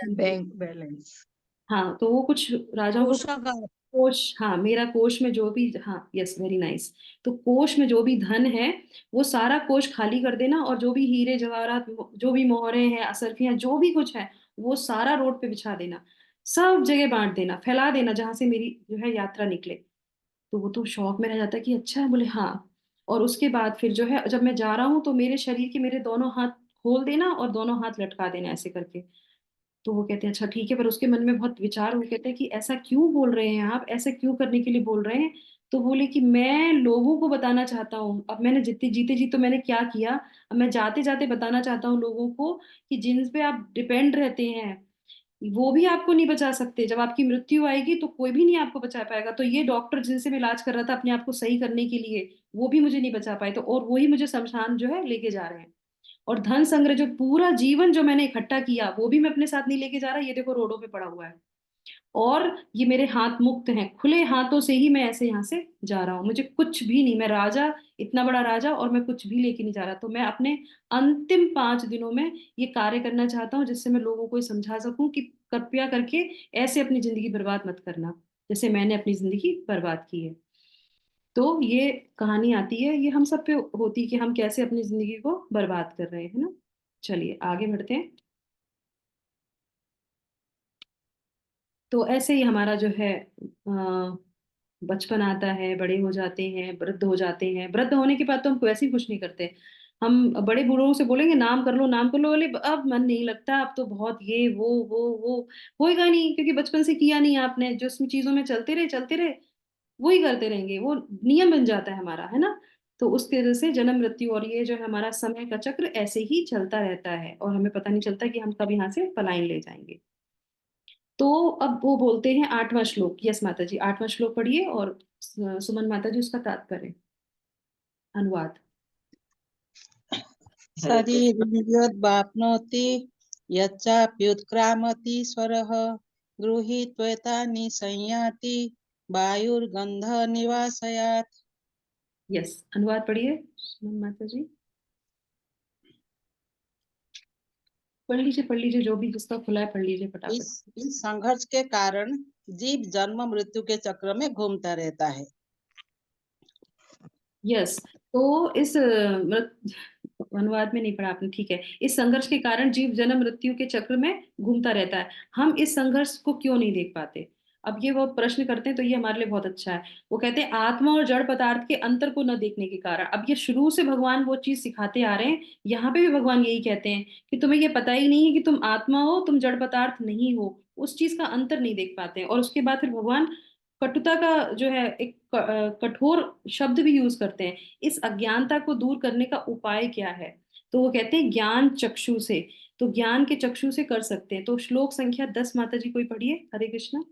बैंक बैलेंस। हाँ, तो वो कुछ राजाओं को कोषागार। कोष, हाँ मेरा कोष में जो भी, हाँ यस वेरी नाइस। तो कोष में जो भी धन है वो सारा कोष खाली कर देना, और जो भी हीरे जवाहरात, जो भी मोहरे हैं, असरफियां, जो भी कुछ है, वो सारा रोड पे बिछा देना, सब जगह बांट देना, फैला देना, जहां से मेरी जो है यात्रा निकले। तो वो तो शौक में रह जाता है कि अच्छा है, बोले हाँ। और उसके बाद फिर जो है जब मैं जा रहा हूँ तो मेरे शरीर के मेरे दोनों हाथ खोल देना और दोनों हाथ लटका देना ऐसे करके। तो वो कहते हैं अच्छा ठीक है, पर उसके मन में बहुत विचार, वो कहते हैं कि ऐसा क्यों बोल रहे हैं आप, ऐसा क्यों करने के लिए बोल रहे हैं। तो बोले कि मैं लोगों को बताना चाहता हूँ, अब मैंने जितने जीते जी तो मैंने क्या किया, अब मैं जाते जाते बताना चाहता हूँ लोगों को कि जिन पे आप डिपेंड रहते हैं वो भी आपको नहीं बचा सकते, जब आपकी मृत्यु आएगी तो कोई भी नहीं आपको बचा पाएगा। तो ये डॉक्टर जिनसे मैं इलाज कर रहा था अपने आप को सही करने के लिए, वो भी मुझे नहीं बचा पाए, तो और वही मुझे शमशान जो है लेके जा रहे हैं। और धन संग्रह जो पूरा जीवन जो मैंने इकट्ठा किया वो भी मैं अपने साथ नहीं लेके जा रहा, ये देखो रोडों पे पड़ा हुआ है। और ये मेरे हाथ मुक्त हैं, खुले हाथों से ही मैं ऐसे यहाँ से जा रहा हूँ, मुझे कुछ भी नहीं, मैं राजा, इतना बड़ा राजा, और मैं कुछ भी लेके नहीं जा रहा। तो मैं अपने अंतिम 5 दिनों में ये कार्य करना चाहता हूँ जिससे मैं लोगों को ये समझा सकूं कि कृपया करके ऐसे अपनी जिंदगी बर्बाद मत करना जैसे मैंने अपनी जिंदगी बर्बाद की है। तो ये कहानी आती है, ये हम सब पे होती है कि हम कैसे अपनी जिंदगी को बर्बाद कर रहे हैं, है ना। चलिए आगे बढ़ते हैं। तो ऐसे ही हमारा जो है बचपन आता है, बड़े हो जाते हैं, वृद्ध हो जाते हैं, वृद्ध होने के बाद तो हम वैसे ही कुछ नहीं करते। हम बड़े बूढ़ों से बोलेंगे नाम कर लो, नाम कर लो, बोले अब मन नहीं लगता, अब तो बहुत ये वो होएगा नहीं, क्योंकि बचपन से किया नहीं आपने, जो उसमें चीजों में चलते रहे वही करते रहेंगे, वो नियम बन जाता है हमारा, है ना। तो उस तरह से जन्म मृत्यु और ये जो है हमारा समय का चक्र ऐसे ही चलता रहता है और हमें पता नहीं चलता कि हम कब यहाँ से पलायन ले जाएंगे। तो अब वो बोलते हैं 8वां श्लोक, यस माता जी 8वां श्लोक पढ़िए, और सुमन माता जी उसका तात्पर्य अनुवाद। हरे कृष्ण। शरीरं यच्चाप्युत्क्रामतीश्वरः गृहीत्वेतानि संयाति वायुर्गन्धनिवासयात्। यस अनुवाद पढ़िए सुमन माता जी, पढ़ लीजिए जो भी जिसका खुला है पढ़ लीजिए फटाफट। इस संघर्ष के कारण जीव जन्म मृत्यु के चक्र में घूमता रहता है। यस, तो इस अनुवाद में नहीं पढ़ा आपने, ठीक है। इस संघर्ष के कारण जीव जन्म मृत्यु के चक्र में घूमता रहता है, हम इस संघर्ष को क्यों नहीं देख पाते। अब ये वो प्रश्न करते हैं, तो ये हमारे लिए बहुत अच्छा है। वो कहते हैं आत्मा और जड़ पदार्थ के अंतर को न देखने के कारण, अब ये शुरू से भगवान वो चीज सिखाते आ रहे हैं, यहाँ पे भी भगवान यही कहते हैं कि तुम्हें ये पता ही नहीं है कि तुम आत्मा हो, तुम जड़ पदार्थ नहीं हो, उस चीज का अंतर नहीं देख पाते हैं। और उसके बाद फिर भगवान कटुता का जो है एक कठोर शब्द भी यूज करते हैं, इस अज्ञानता को दूर करने का उपाय क्या है। तो वो कहते हैं ज्ञान चक्षु से, तो ज्ञान के चक्षु से कर सकते हैं। तो श्लोक संख्या 10 माता जी कोई पढ़िए, हरे कृष्णा।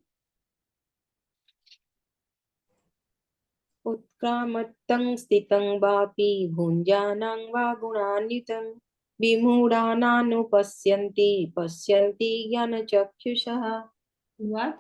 उत्क्रामत्तं स्थितं वापि भुञ्जानं वा गुणान्वितं विमूढानानुपश्यन्ति पश्यन्ति ज्ञानचक्षुषः। बात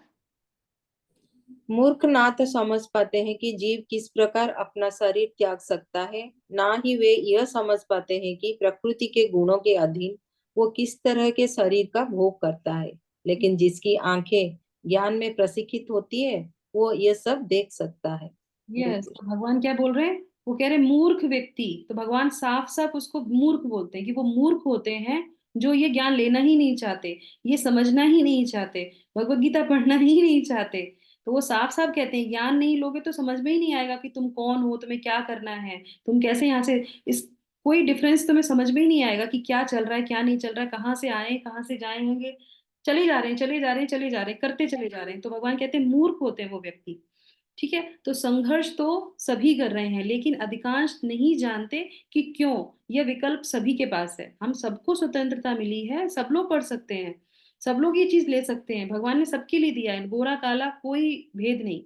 मूर्ख ना तो समझ पाते हैं कि जीव किस प्रकार अपना शरीर त्याग सकता है, ना ही वे यह समझ पाते हैं कि प्रकृति के गुणों के अधीन वो किस तरह के शरीर का भोग करता है। लेकिन जिसकी आंखें ज्ञान में प्रशिक्षित होती है वो ये सब देख सकता है। यस, तो भगवान क्या बोल रहे हैं? वो कह रहे मूर्ख व्यक्ति, तो भगवान साफ साफ उसको मूर्ख बोलते हैं कि वो मूर्ख होते हैं जो ये ज्ञान लेना ही नहीं चाहते, ये समझना ही नहीं चाहते, भगवत गीता पढ़ना ही नहीं चाहते। तो वो साफ साफ कहते हैं ज्ञान नहीं लोगे तो समझ में ही नहीं आएगा कि तुम कौन हो, तुम्हें क्या करना है, तुम कैसे यहाँ से इस कोई डिफरेंस तुम्हें समझ में ही नहीं आएगा कि क्या चल रहा है क्या नहीं चल रहा है, कहाँ से आए कहाँ से जाएंगे, चले जा रहे हैं चले जा रहे हैं चले जा रहे हैं करते चले जा रहे हैं। तो भगवान कहते हैं मूर्ख होते हैं वो व्यक्ति। ठीक है, तो संघर्ष तो सभी कर रहे हैं लेकिन अधिकांश नहीं जानते कि क्यों। यह विकल्प सभी के पास है, हम सबको स्वतंत्रता मिली है, सब लोग पढ़ सकते हैं, सब लोग ये चीज ले सकते हैं, भगवान ने सबके लिए दिया है, गोरा काला कोई भेद नहीं।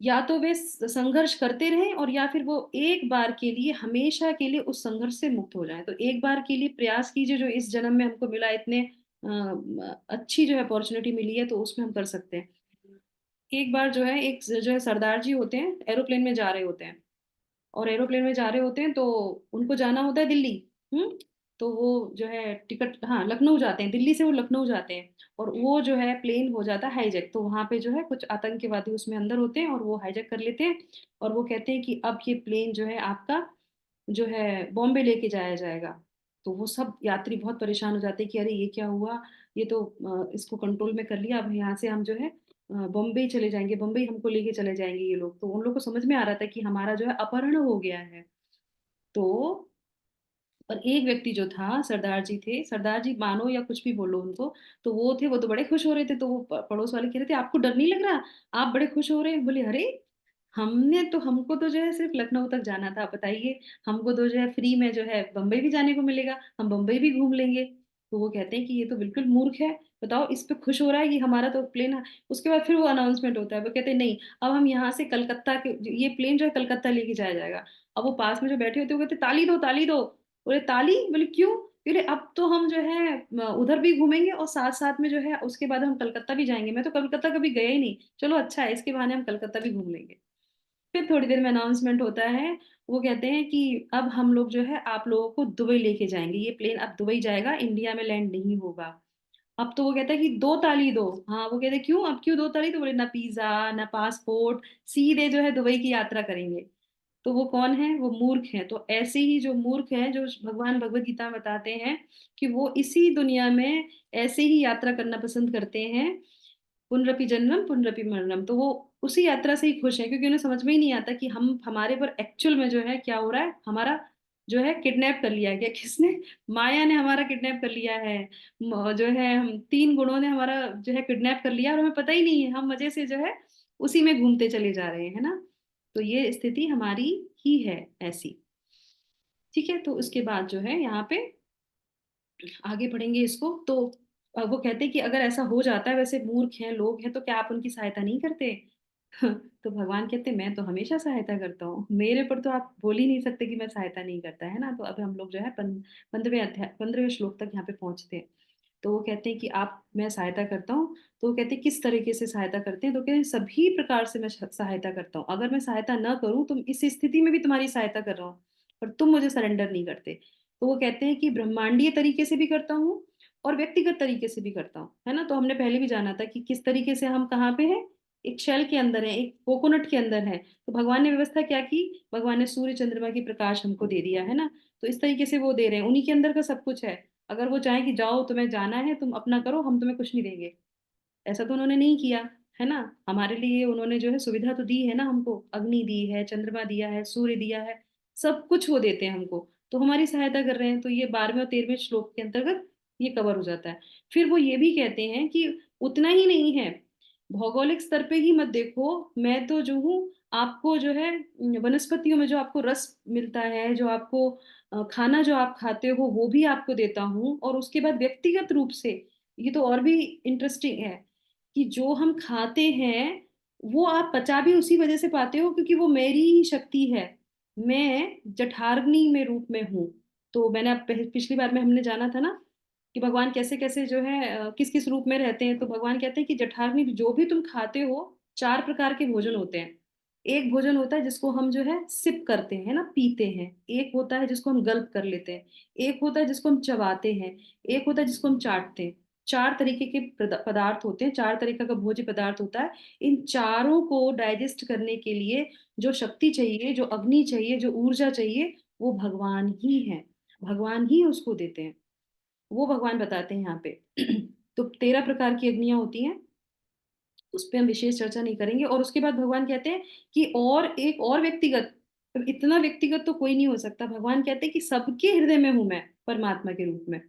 या तो वे संघर्ष करते रहें और या फिर वो एक बार के लिए हमेशा के लिए उस संघर्ष से मुक्त हो जाएं। तो एक बार के लिए प्रयास कीजिए, जो इस जन्म में हमको मिला, इतने अच्छी जो है अपॉर्चुनिटी मिली है तो उसमें हम कर सकते हैं। एक बार जो है एक जो है सरदार जी होते हैं, एरोप्लेन में जा रहे होते हैं, और एरोप्लेन में जा रहे होते हैं तो उनको जाना होता है दिल्ली। तो वो जो है टिकट, हाँ लखनऊ जाते हैं, दिल्ली से वो लखनऊ जाते हैं, और वो जो है प्लेन हो जाता है हाईजैक। तो वहां पे जो है कुछ आतंकवादी उसमें अंदर होते हैं और वो हाईजैक कर लेते हैं, और वो कहते हैं कि अब ये प्लेन जो है आपका जो है बॉम्बे लेके जाया जाएगा। तो वो सब यात्री बहुत परेशान हो जाते हैं कि अरे ये क्या हुआ, ये तो इसको कंट्रोल में कर लिया, अब यहाँ से हम जो है बॉम्बे चले जाएंगे, बॉम्बे हमको लेके चले जाएंगे ये लोग। तो उन लोग को समझ में आ रहा था कि हमारा जो है अपहरण हो गया है। तो और एक व्यक्ति जो था, सरदार जी थे, सरदार जी मानो या कुछ भी बोलो उनको, तो वो थे, वो तो बड़े खुश हो रहे थे। तो वो पड़ोस वाले कह रहे थे आपको डर नहीं लग रहा, आप बड़े खुश हो रहे हैं? बोले अरे हमको तो जो है सिर्फ लखनऊ तक जाना था, बताइए हमको तो जो है फ्री में जो है बम्बई भी जाने को मिलेगा, हम बम्बई भी घूम लेंगे। तो वो कहते हैं कि ये तो बिल्कुल मूर्ख है, बताओ इस पे खुश हो रहा है कि हमारा तो प्लेन है। उसके बाद फिर वो अनाउंसमेंट होता है, वो कहते हैं नहीं, अब हम यहाँ से कलकत्ता के ये प्लेन जो है कलकत्ता लेके जाया जाएगा। अब वो पास में जो बैठे होते हैं वो कहते ताली दो ताली दो। बोले ताली? बोले क्यों? बोले अब तो हम जो है उधर भी घूमेंगे और साथ साथ में जो है उसके बाद हम कलकत्ता भी जाएंगे, मैं तो कलकत्ता कभी गया ही नहीं, चलो अच्छा है इसके बहाने हम कलकत्ता भी घूम लेंगे। फिर थोड़ी देर में अनाउंसमेंट होता है, वो कहते हैं कि अब हम लोग जो है आप लोगों को दुबई लेके जाएंगे, ये प्लेन अब दुबई जाएगा, इंडिया में लैंड नहीं होगा। अब तो वो कहता है कि दो ताली दो। हाँ, वो कहते हैं क्यों, अब क्यों दो ताली? तो बोले ना पिज्जा ना पासपोर्ट, सीधे जो है दुबई की यात्रा करेंगे। तो वो कौन है? वो मूर्ख है। तो ऐसे ही जो मूर्ख है, जो भगवान भगवत गीता में बताते हैं कि वो इसी दुनिया में ऐसे ही यात्रा करना पसंद करते हैं, पुनरपि जन्मम पुनरपि मरणम। तो वो उसी यात्रा से ही खुश है, क्योंकि उन्हें समझ में ही नहीं आता कि हम हमारे पर एक्चुअल में जो है क्या हो रहा है, हमारा जो है किडनैप कर लिया गया। किसने? माया ने हमारा किडनैप कर लिया है। जो है हम तीन गुणों ने हमारा जो है किडनैप कर लिया और हमें पता ही नहीं है, हम मजे से जो है उसी में घूमते चले जा रहे हैं, है ना। तो ये स्थिति हमारी ही है ऐसी। ठीक है, तो उसके बाद जो है यहाँ पे आगे पढ़ेंगे इसको। तो वो कहते हैं कि अगर ऐसा हो जाता है, वैसे मूर्ख हैं लोग हैं, तो क्या आप उनकी सहायता नहीं करते? तो भगवान कहते हैं मैं तो हमेशा सहायता करता हूँ, मेरे पर तो आप बोल ही नहीं सकते कि मैं सहायता नहीं करता, है ना। तो अब हम लोग जो है 15वें श्लोक तक यहाँ पे पहुंचते हैं। तो वो कहते हैं कि आप, मैं सहायता करता हूँ। तो वो कहते हैं किस तरीके से सहायता करते हैं? तो कहते हैं सभी प्रकार से मैं सहायता करता हूँ, अगर मैं सहायता न करूँ, तुम इस स्थिति में भी तुम्हारी सहायता कर रहा हूँ, पर तुम मुझे सरेंडर नहीं करते। तो वो कहते हैं कि ब्रह्मांडीय तरीके से भी करता हूँ और व्यक्तिगत तरीके से भी करता हूँ, है ना। तो हमने पहले भी जाना था कि किस तरीके से हम कहाँ पे हैं, एक शेल के अंदर है, एक कोकोनट के अंदर है। तो भगवान ने व्यवस्था क्या की? भगवान ने सूर्य चंद्रमा की प्रकाश हमको दे दिया, है ना। तो इस तरीके से वो दे रहे हैं, उन्हीं के अंदर का सब कुछ है। अगर वो चाहे कि जाओ तुम्हें जाना है तुम अपना करो, हम तुम्हें कुछ नहीं देंगे, ऐसा तो उन्होंने नहीं किया, है ना। हमारे लिए उन्होंने जो है सुविधा तो दी है ना हमको, अग्नि दी है, चंद्रमा दिया है, सूर्य दिया है, सब कुछ वो देते हैं हमको, तो हमारी सहायता कर रहे हैं। तो ये 12वें और 13वें श्लोक के अंतर्गत ये कवर हो जाता है। फिर वो ये भी कहते हैं कि उतना ही नहीं है, भौगोलिक स्तर पे ही मत देखो, मैं तो जो हूँ आपको जो है वनस्पतियों में जो आपको रस मिलता है, जो आपको खाना जो आप खाते हो वो भी आपको देता हूँ। और उसके बाद व्यक्तिगत रूप से, ये तो और भी इंटरेस्टिंग है कि जो हम खाते हैं वो आप पचा भी उसी वजह से पाते हो क्योंकि वो मेरी ही शक्ति है। मैं जठराग्नि में रूप में हूँ। तो मैंने अब पिछली बार में हमने जाना था ना कि भगवान कैसे कैसे जो है किस किस रूप में रहते हैं। तो भगवान कहते हैं कि जठराग्नि जो भी तुम खाते हो, 4 प्रकार के भोजन होते हैं। एक भोजन होता है जिसको हम जो है सिप करते हैं ना, पीते हैं। एक होता है जिसको हम गल्प कर लेते हैं। एक होता है जिसको हम चबाते हैं। एक होता है जिसको हम चाटते हैं। 4 तरीके के पदार्थ होते हैं, 4 तरीका का भोज्य पदार्थ होता है। इन चारों को डाइजेस्ट करने के लिए जो शक्ति चाहिए, जो अग्नि चाहिए, जो ऊर्जा चाहिए, वो भगवान ही है। भगवान ही उसको देते हैं। वो भगवान बताते हैं यहाँ पे। तो 13 प्रकार की अग्नियां होती हैं, उस पर हम विशेष चर्चा नहीं करेंगे। और उसके बाद भगवान कहते हैं कि और एक और व्यक्तिगत, इतना व्यक्तिगत तो कोई नहीं हो सकता। भगवान कहते हैं कि सबके हृदय में हूं मैं, परमात्मा के रूप में।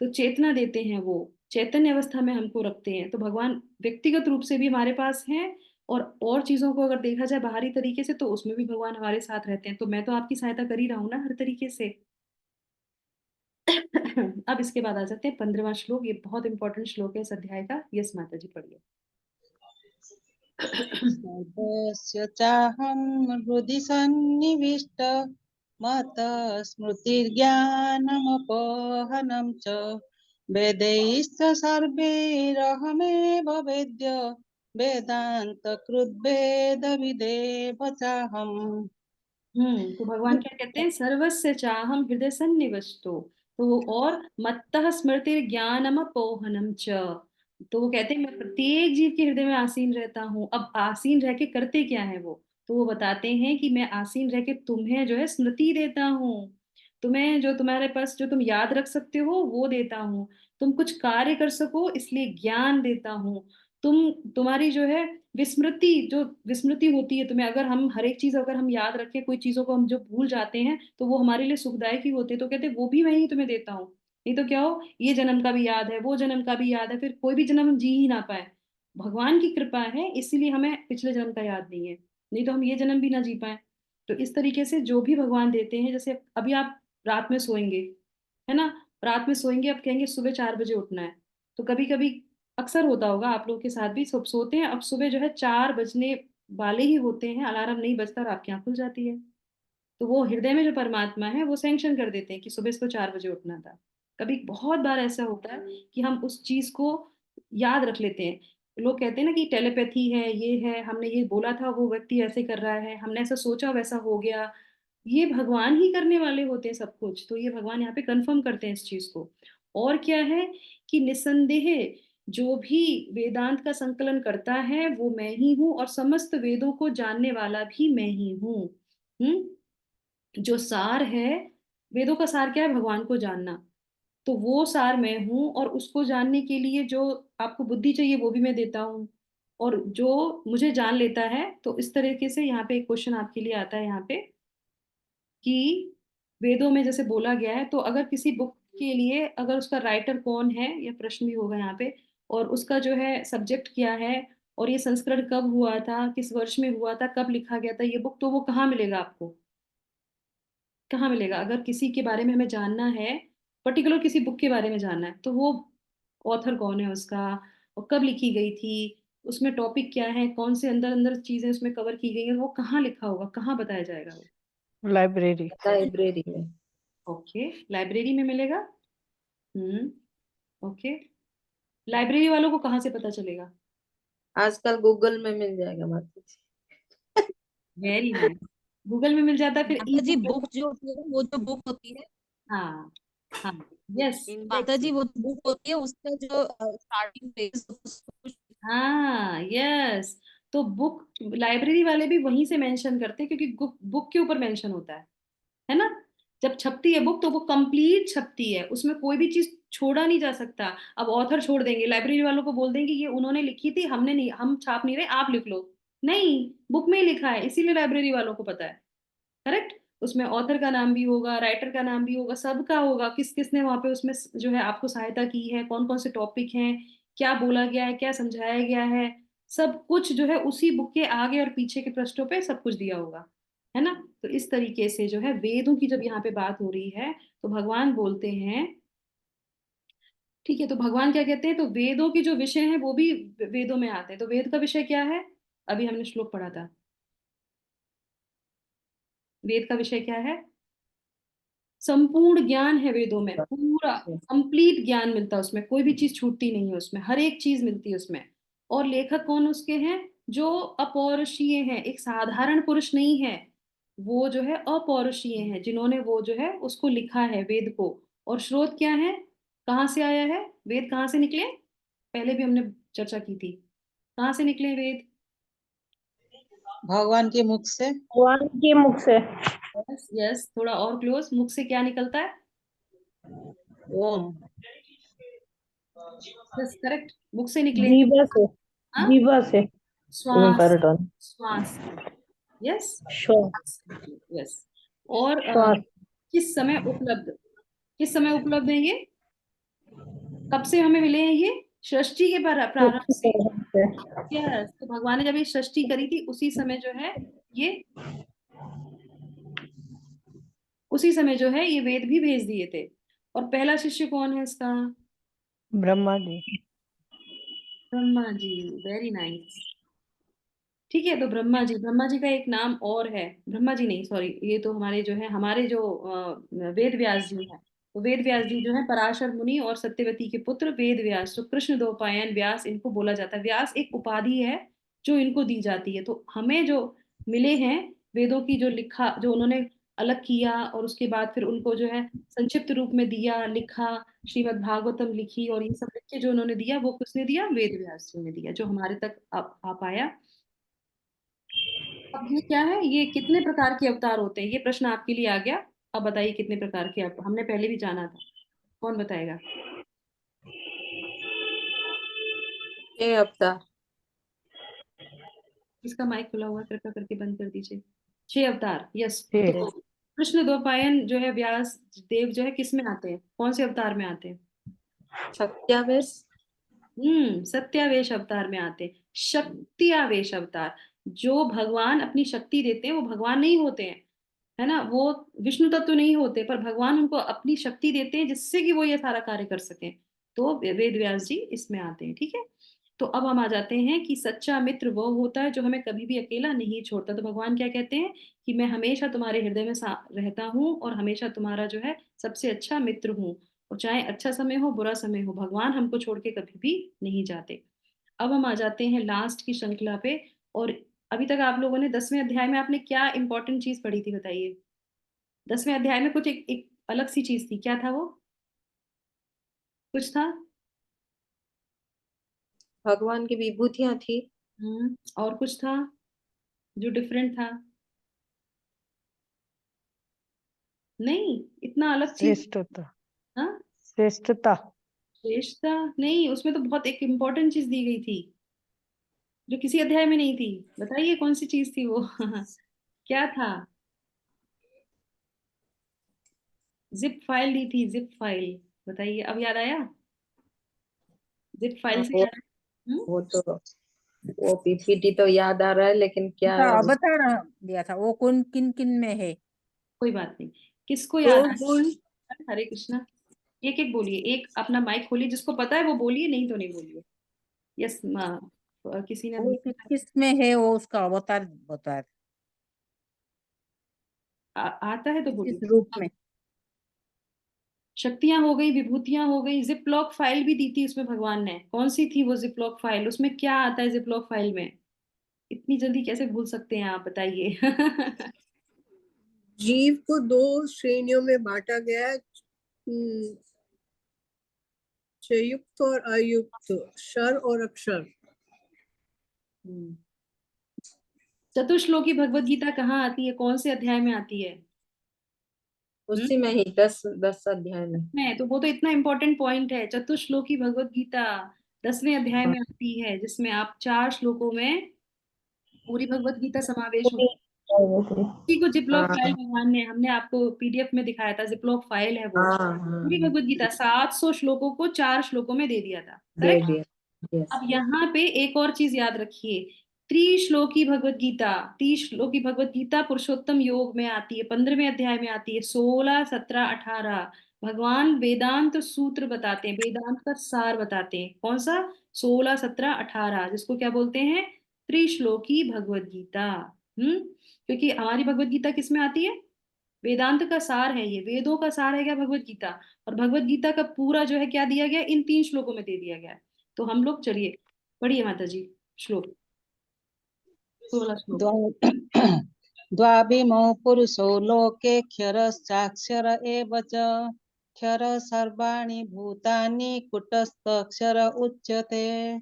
तो चेतना देते हैं वो, चैतन्य अवस्था में हमको रखते हैं। तो भगवान व्यक्तिगत रूप से भी हमारे पास हैं। और चीजों को अगर देखा जाए बाहरी तरीके से, तो उसमें भी भगवान हमारे साथ रहते हैं। तो मैं तो आपकी सहायता कर ही रहा हूँ ना हर तरीके से। अब इसके बाद आ जाते हैं 15वां श्लोक। ये बहुत इंपॉर्टेंट श्लोक है इस अध्याय का। यस माता जी, पढ़िए। सर्वस्य चाहं हृदि सन्निविष्ट मत स्मृतिर्ज्ञानमपोहनं च वेदैश्च सर्वैरहमेव वेद्य वेदान्तकृद्वेदविदेव चाहम्। तो भगवान क्या कहते हैं? सर्वस्य चाहम हृदय सन्निविष्टो। तो वो और मत्तः स्मृति ज्ञानम अपोहनम च। तो वो कहते हैं मैं प्रत्येक जीव के हृदय में आसीन रहता हूँ। अब आसीन रह के करते क्या है वो? तो वो बताते हैं कि मैं आसीन रह के तुम्हें जो है स्मृति देता हूँ। तुम्हें जो तुम्हारे पास जो तुम याद रख सकते हो वो देता हूँ। तुम कुछ कार्य कर सको इसलिए ज्ञान देता हूँ। तुम्हारी जो है विस्मृति, जो विस्मृति होती है तुम्हें, अगर हम हर एक चीज अगर हम याद रखें, कोई चीजों को हम जो भूल जाते हैं तो वो हमारे लिए सुखदायक ही होते हैं। तो कहते हैं वो भी मैं ही तुम्हें देता हूँ। नहीं तो क्या हो, ये जन्म का भी याद है, वो जन्म का भी याद है, फिर कोई भी जन्म हम जी ही ना पाए। भगवान की कृपा है इसीलिए हमें पिछले जन्म का याद नहीं है। नहीं तो हम ये जन्म भी ना जी पाए। तो इस तरीके से जो भी भगवान देते हैं, जैसे अभी आप रात में सोएंगे, है ना? रात में सोएंगे, अब कहेंगे सुबह 4 बजे उठना है। तो कभी कभी अक्सर होता होगा आप लोगों के साथ भी, सब सोते हैं, अब सुबह जो है 4 बजने वाले ही होते हैं, अलार्म नहीं बजता और आपकी आंख खुल जाती है। तो वो हृदय में जो परमात्मा है वो सैंक्शन कर देते हैं कि सुबह इसको 4 बजे उठना था। कभी बहुत बार ऐसा होता है कि हम उस चीज को याद रख लेते हैं। लोग कहते हैं ना कि टेलीपैथी है, ये है, हमने ये बोला था, वो व्यक्ति ऐसे कर रहा है, हमने ऐसा सोचा वैसा हो गया। ये भगवान ही करने वाले होते हैं सब कुछ। तो ये भगवान यहाँ पे कंफर्म करते हैं इस चीज को। और क्या है कि निसंदेह जो भी वेदांत का संकलन करता है वो मैं ही हूँ, और समस्त वेदों को जानने वाला भी मैं ही हूँ। जो सार है, वेदों का सार क्या है? भगवान को जानना। तो वो सार मैं हूँ, और उसको जानने के लिए जो आपको बुद्धि चाहिए वो भी मैं देता हूँ। और जो मुझे जान लेता है, तो इस तरीके से यहाँ पे एक क्वेश्चन आपके लिए आता है यहाँ पे कि वेदों में जैसे बोला गया है, तो अगर किसी बुक के लिए अगर उसका राइटर कौन है, या प्रश्न भी होगा यहाँ पे, और उसका जो है सब्जेक्ट क्या है, और ये संस्करण कब हुआ था, किस वर्ष में हुआ था, कब लिखा गया था ये बुक, तो वो कहाँ मिलेगा आपको? कहाँ मिलेगा? अगर किसी के बारे में हमें जानना है, पर्टिकुलर किसी बुक के बारे में जानना है, तो वो ऑथर कौन है उसका, और कब लिखी गई थी, उसमें टॉपिक क्या है, कौन से अंदर अंदर चीजें उसमें कवर की गई हैं, वो कहाँ लिखा होगा, कहाँ बताया जाएगा वो? लाइब्रेरी। लाइब्रेरी में। ओके, लाइब्रेरी में मिलेगा। हम्म। ओके, लाइब्रेरी वालों को कहाँ से पता चलेगा? आजकल गूगल में मिल जाएगा माता जी। Very nice. गूगल में मिल जाता है, फिर ई माता जी बुक। बुक जो होती है ना, वो जो बुक होती है हाँ, हाँ, यस। माता जी, वो बुक होती है उसका जो स्टार्टिंग पेज हाँ, यस। तो बुक लाइब्रेरी वाले भी वहीं से मेंशन करते हैं, क्योंकि बुक के ऊपर मेंशन होता है ना? जब छपती है बुक तो वो कंप्लीट छपती है, उसमें कोई भी चीज छोड़ा नहीं जा सकता। अब ऑथर छोड़ देंगे, लाइब्रेरी वालों को बोल देंगे ये उन्होंने लिखी थी, हमने नहीं, हम छाप नहीं रहे, आप लिख लो। नहीं, बुक में ही लिखा है, इसीलिए लाइब्रेरी वालों को पता है। करेक्ट। उसमें ऑथर का नाम भी होगा, राइटर का नाम भी होगा, सबका होगा, किस किसने वहां पे उसमें जो है आपको सहायता की है, कौन कौन से टॉपिक हैं, क्या बोला गया है, क्या समझाया गया है। सब कुछ जो है उसी बुक के आगे और पीछे के पृष्ठों पे सब कुछ दिया होगा, है ना? तो इस तरीके से जो है वेदों की जब यहाँ पे बात हो रही है, तो भगवान बोलते हैं, ठीक है, तो भगवान क्या कहते हैं, तो वेदों की जो विषय है वो भी वेदों में आते हैं। तो वेद का विषय क्या है? अभी हमने श्लोक पढ़ा था। वेद का विषय क्या है? संपूर्ण ज्ञान है वेदों में, पूरा कंप्लीट ज्ञान मिलता है उसमें, कोई भी चीज छूटती नहीं है उसमें, हर एक चीज मिलती है उसमें। और लेखक कौन उसके हैं? जो अपौरुषीय हैं, एक साधारण पुरुष नहीं है, वो जो है अपौरुषीय हैं, जिन्होंने वो जो है उसको लिखा है वेद को। और स्रोत क्या है? कहाँ से आया है वेद? कहाँ से निकले? पहले भी हमने चर्चा की थी, कहाँ से निकले वेद? भगवान के मुख से। भगवान के मुख से। यस यस, थोड़ा और क्लोज, मुख से क्या निकलता है? ओम। यस करेक्ट, मुख से निकले। जीवा से। हाँ, जीवा से। श्वास, Pardon. श्वास। यस श्वास। यस। और श्वास। किस समय उपलब्ध, किस समय उपलब्ध है ये? कब से हमें मिले हैं ये? सृष्टि के प्रारंभ से। यस, तो भगवान ने जब ये सृष्टि करी थी उसी समय जो है ये, उसी समय जो है ये वेद भी भेज दिए थे। और पहला शिष्य कौन है इसका? ब्रह्मा जी। ब्रह्मा जी। Very nice. ठीक है, तो ब्रह्मा जी का एक नाम और है, ब्रह्मा जी नहीं सॉरी, ये तो हमारे जो है, हमारे जो वेद व्यास जी हैं। तो वेद व्यास जी जो है पराशर मुनि और सत्यवती के पुत्र वेद व्यास, तो कृष्ण द्वैपायन व्यास इनको बोला जाता है। व्यास एक उपाधि है जो इनको दी जाती है। तो हमें जो मिले हैं वेदों की जो लिखा, जो उन्होंने अलग किया और उसके बाद फिर उनको जो है संक्षिप्त रूप में दिया, लिखा, श्रीमद् भागवतम लिखी, और ये सब लिख के जो उन्होंने दिया वो किसने दिया? वेद व्यास जी ने दिया, जो हमारे तक आ पाया। अब ये क्या है, ये कितने प्रकार के अवतार होते हैं, ये प्रश्न आपके लिए आ गया। अब बताइए कितने प्रकार के हमने पहले भी जाना था, कौन बताएगा? 6 अवतार। इसका माइक खुला हुआ है, कृपया करके बंद कर दीजिए। 6 अवतार, यस। छह। तो कृष्ण द्वैपायन जो है व्यास देव जो है किस में आते हैं, कौन से अवतार में आते हैं? सत्यावेश। सत्यावेश अवतार में आते हैं। शक्तियावेश अवतार, जो भगवान अपनी शक्ति देते हैं, वो भगवान नहीं होते हैं, है ना, वो विष्णु तत्व नहीं होते, पर भगवान उनको अपनी शक्ति देते हैं जिससे कि वो ये सारा कार्य कर सकें। तो वेद व्यास जी इसमें आते हैं, ठीक है। तो अब हम आ जाते हैं कि सच्चा मित्र वो होता है जो हमें कभी भी अकेला नहीं छोड़ता। तो भगवान क्या कहते हैं कि मैं हमेशा तुम्हारे हृदय में रहता हूँ और हमेशा तुम्हारा जो है सबसे अच्छा मित्र हूँ। और चाहे अच्छा समय हो बुरा समय हो, भगवान हमको छोड़ के कभी भी नहीं जाते। अब हम आ जाते हैं लास्ट की श्रृंखला पे। और अभी तक आप लोगों ने 10वें अध्याय में आपने क्या इंपॉर्टेंट चीज पढ़ी थी, बताइए। 10वें अध्याय में कुछ एक अलग सी चीज थी, क्या था वो? कुछ था? भगवान की विभूतियां थी। और कुछ था जो डिफरेंट था? नहीं, इतना अलग चीज। श्रेष्ठता। हाँ, श्रेष्ठता। श्रेष्ठता नहीं, उसमें तो बहुत एक इम्पोर्टेंट चीज दी गई थी जो किसी अध्याय में नहीं थी। बताइए कौन सी चीज थी वो? क्या था? जिप फाइल दी थी, जिप फाइल। बताइए, अब याद आया? जिप फाइल से वो याद हम्म? वो तो वो पीपीटी तो याद आ रहा है, लेकिन क्या है अभी। अवतार दिया था वो, कौन किन किन में है? कोई बात नहीं, किसको दो याद आ? गुण। हरे कृष्णा। एक एक बोलिए, एक अपना माइक खोलिए, जिसको पता है वो बोलिए, नहीं तो नहीं बोलिए। यस किसी ने वो अभी किस में है वो, उसका अवतार बता है, आता है तो किस बोलिए। किस रूप में? शक्तियां हो गई, विभूतियां हो गई, जिप लॉक फाइल भी दी थी उसमें भगवान ने। कौन सी थी वो जिप लॉक फाइल? उसमें क्या आता है जिप लॉक फाइल में? इतनी जल्दी कैसे भूल सकते हैं आप, बताइए। जीव को 2 श्रेणियों में बांटा गया है, संयुक्त और अयुक्त, क्षर और अक्षर। हम्म। चतुश्लोकी भगवत गीता कहाँ आती है, कौन से अध्याय में आती है? उसी में ही 10 अध्याय में। में तो वो तो इतना इंपॉर्टेंट पॉइंट है, चतुश्लोकी भगवत गीता 10वें अध्याय में आती है, जिसमें आप 4 श्लोकों में पूरी भगवत गीता समावेश होती है। उसी को जिपलॉक फाइल हाँ भगवान ने, हमने आपको पीडीएफ में दिखाया था, जिपलॉक फाइल है वो। हाँ पूरी हाँ। भगवत गीता 700 श्लोकों को 4 श्लोकों में दे दिया था, दे करेक्ट। दिया। यस। अब यहाँ पे एक और चीज याद रखिए, त्रिश्लोकी भगवत गीता, त्रिश्लोकी भगवत गीता पुरुषोत्तम योग में आती है, 15वें अध्याय में आती है, 16, 17, 18। भगवान वेदांत सूत्र बताते हैं, वेदांत का सार बताते हैं। कौन सा? 16, 17, 18, जिसको क्या बोलते हैं? त्रिश्लोकी भगवत गीता। क्योंकि हमारी भगवत गीता किस में आती है? वेदांत का सार है, ये वेदों का सार है क्या भगवत गीता। और भगवत गीता का पूरा जो है क्या दिया गया, इन 3 श्लोकों में दे दिया गया है। तो हम लोग चलिए पढ़िए माता जी श्लोक, कोई वाला श्लोक। द्वाभिमो पुरुषो लोके क्षरश्चाक्षर एव च क्षर सर्वाणि भूतानि कुटस्थक्षर उच्यते।